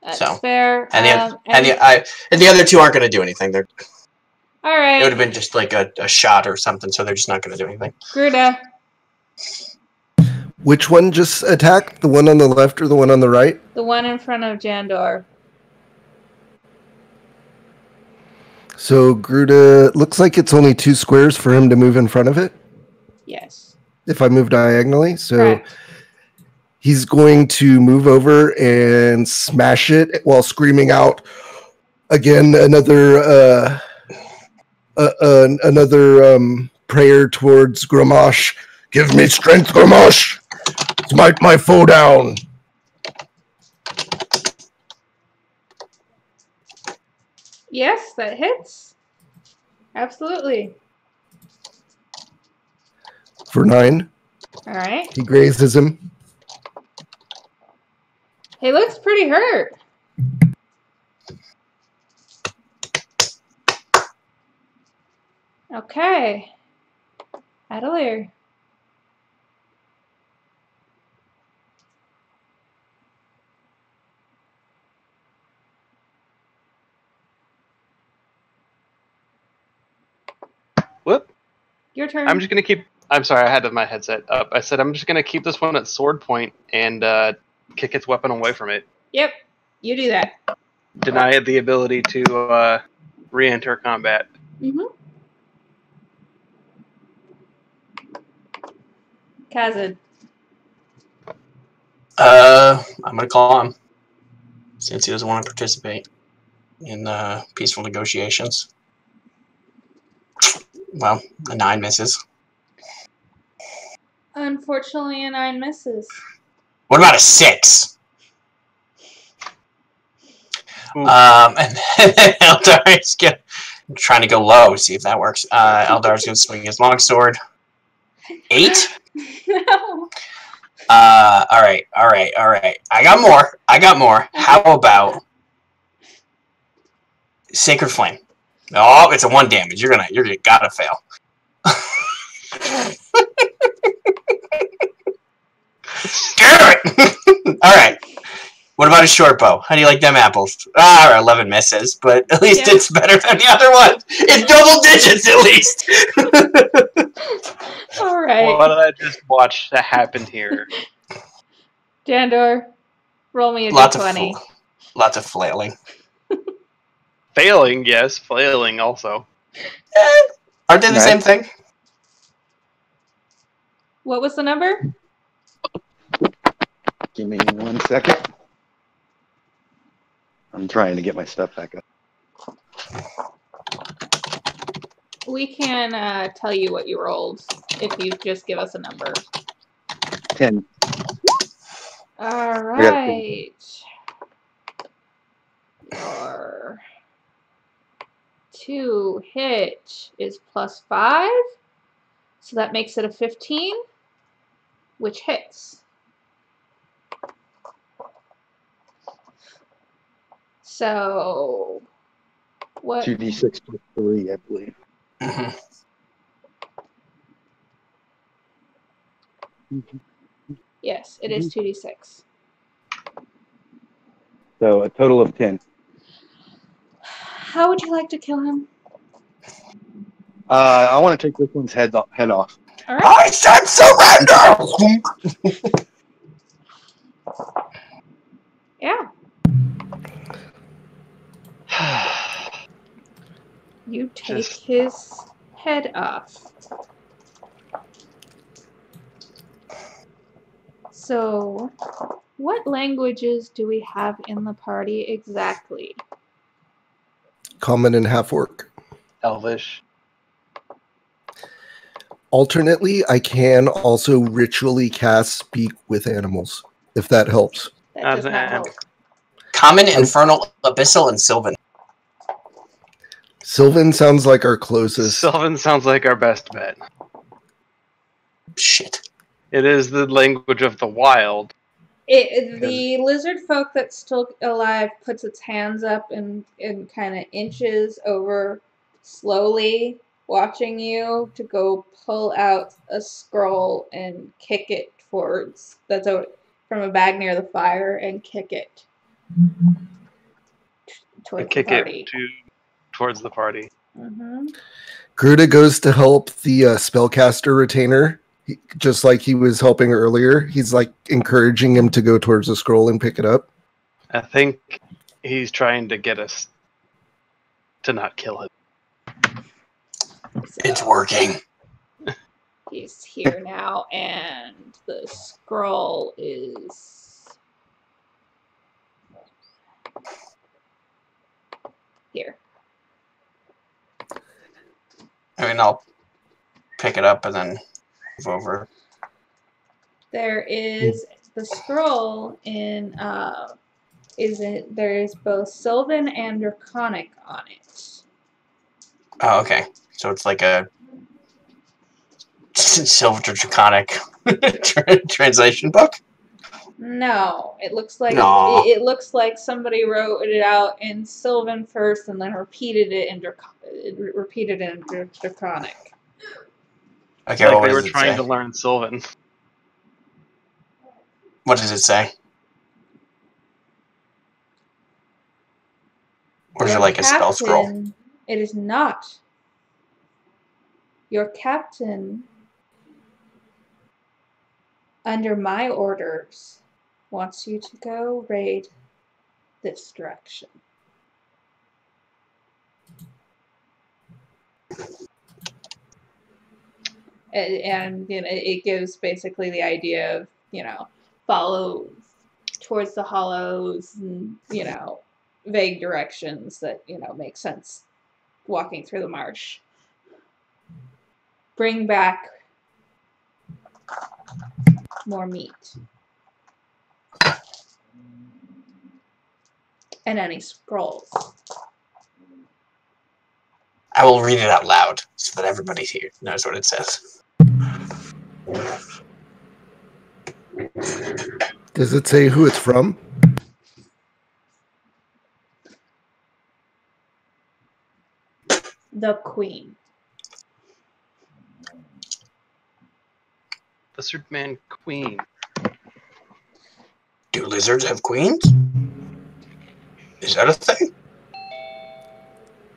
That's so fair. And the other two aren't going to do anything. They're all right. It would have been just like a shot or something, so they're just not going to do anything. Gruda. Which one just attacked? The one on the left or the one on the right? The one in front of Jandor. So Gruda, looks like it's only 2 squares for him to move in front of it. Yes. If I move diagonally. So correct. He's going to move over and smash it while screaming out again another prayer towards Gramash. Give me strength, Gramash! Smite my foe down! Yes, that hits. Absolutely. For 9. All right. He grazes him. He looks pretty hurt. Okay. Adelaire. Whoop. Your turn. I'm just going to keep... I'm sorry, I had my headset up. I said I'm just going to keep this one at sword point and kick its weapon away from it. Yep. You do that. Deny it the ability to re-enter combat. Mm-hmm. Kazid. I'm going to call him. Since he doesn't want to participate in peaceful negotiations. Well, a 9 misses. Unfortunately, a 9 misses. What about a 6? And then Eldar is trying to go low, see if that works. Eldar's going to swing his longsword. 8? No. All right. I got more. How about Sacred Flame? Oh, it's a 1 damage. You're gotta fail. Damn it! All right. What about a short bow? How do you like them apples? 11 misses, but at least it's better than the other one. It's double digits at least. All right. What did I just watch that happen here? Jandor, roll me a d20. Lots of flailing. Failing, yes. Flailing also. Aren't they the same thing? What was the number? Give me 1 second. I'm trying to get my stuff back up. We can tell you what you rolled if you just give us a number. 10. All right. Your 2 hit is +5, so that makes it a 15, which hits. So, what? 2d6 plus 3, I believe. Yes, it is 2d6. So a total of 10. How would you like to kill him? I want to take this one's head off. All right. I said surrender! Yeah. You take his head off. So, what languages do we have in the party exactly? Common and half-orc. Elvish. Alternately, I can also ritually cast Speak with Animals, if that helps. That does not help. Common, Infernal, Abyssal, and Sylvan. Sylvan sounds like our closest. Sylvan sounds like our best bet. Shit. It is the language of the wild. The lizard folk that's still alive puts its hands up and kind of inches over slowly, watching you to go pull out a scroll and kick it towards from a bag near the fire and kick it towards the party. Towards the party. Mm-hmm. Gruda goes to help the spellcaster retainer, just like he was helping earlier. He's like encouraging him to go towards the scroll and pick it up. I think he's trying to get us to not kill him. So, it's working. He's here now, and the scroll is here. I mean, I'll pick it up and then move over. There is the scroll there is both Sylvan and Draconic on it. Oh, okay. So it's like a Silver Draconic translation book? No, it looks like No. it looks like somebody wrote it out in Sylvan first and then repeated it in Draconic. Okay, Like what they were does it trying say? to learn Sylvan. What does it say? Or is it like a spell scroll? It is not. Your captain, under my orders, wants you to go raid this direction. And it gives basically the idea of, follow towards the hollows and, vague directions that, make sense walking through the marsh. Bring back more meat. And any scrolls. I will read it out loud so that everybody here knows what it says. Does it say who it's from? The Queen. Lizard Man Queen. Do lizards have queens? Is that a thing?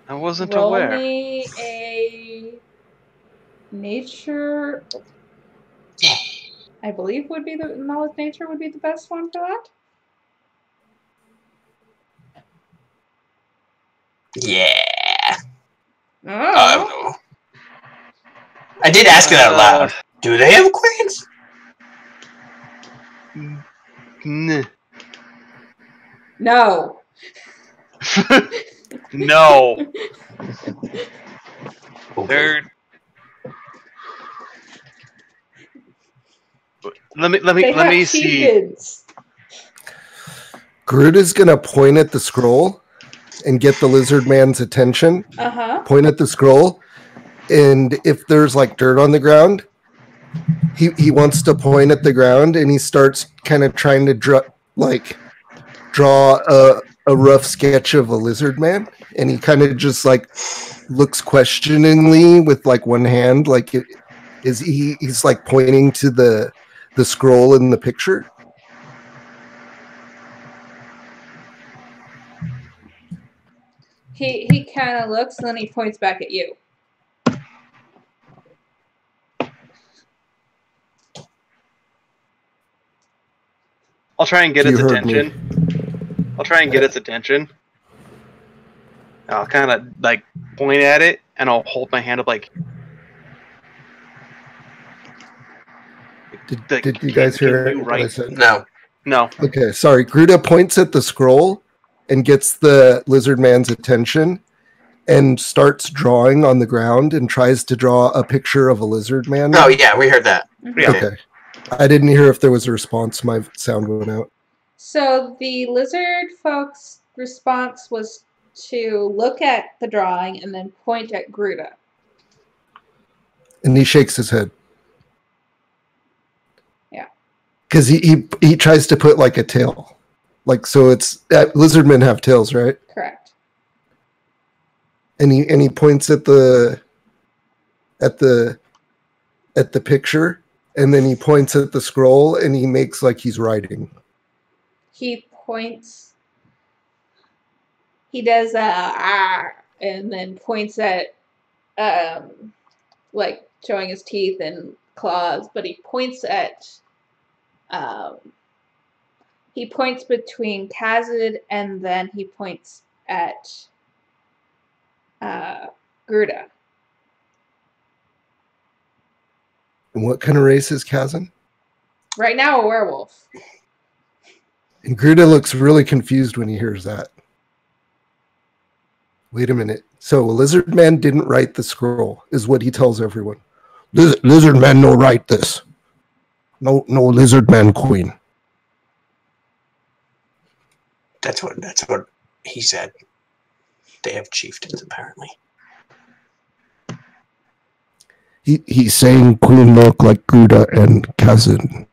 I wasn't Roll aware. me a nature. I believe knowledge nature would be the best one for that. Yeah. Oh. I did ask it out loud. Do they have queens? No. No. They're. Let me see. Kids. Gruda's gonna point at the scroll and get the lizard man's attention. Point at the scroll, and if there's like dirt on the ground, he wants to point at the ground, and he starts kind of trying to draw a rough sketch of a lizard man, and he kind of just like looks questioningly with like one hand, like he's like pointing to the scroll in the picture. He kind of looks and then he points back at you. I'll try and get its attention. I'll try and get its attention. I'll kind of like point at it, and I'll hold my hand up like, Did you guys hear what I said? No. No. Okay, sorry. Gruda points at the scroll and gets the lizard man's attention and starts drawing on the ground and tries to draw a picture of a lizard man. Oh, yeah, we heard that. Yeah. Okay. I didn't hear if there was a response. My sound went out. So the lizard folks' response was to look at the drawing and then point at Gruda. And he shakes his head. Yeah. Because he tries to put like a tail. Like, so it's lizard men have tails, right? Correct. And he points at the picture, and then he points at the scroll, and he makes like he's writing. He points. He does and then points at like showing his teeth and claws, but he points at he points between Kazid and then he points at Gruda. And what kind of race is Kazan? Right now, a werewolf. And Gruda looks really confused when he hears that. Wait a minute. So Lizard Man didn't write the scroll, is what he tells everyone. Lizard Man no write this. No Lizard Man queen. That's what he said. They have chieftains, apparently. He's saying queen look like Gruda and Kazan.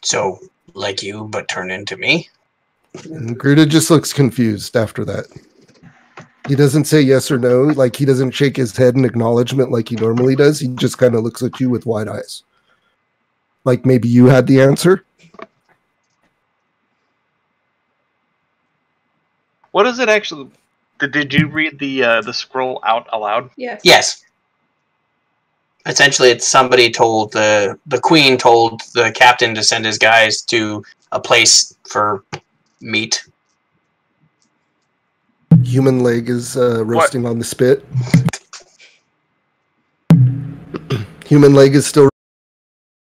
So, like you, but turn into me? And Gruda just looks confused after that. He doesn't say yes or no. Like, he doesn't shake his head in acknowledgement like he normally does. He just kind of looks at you with wide eyes. Like maybe you had the answer? What is it actually? Did you read the scroll out aloud? Yes. Yes. Essentially, it's somebody told the queen told the captain to send his guys to a place for meat. Human leg is roasting on the spit. Human leg is still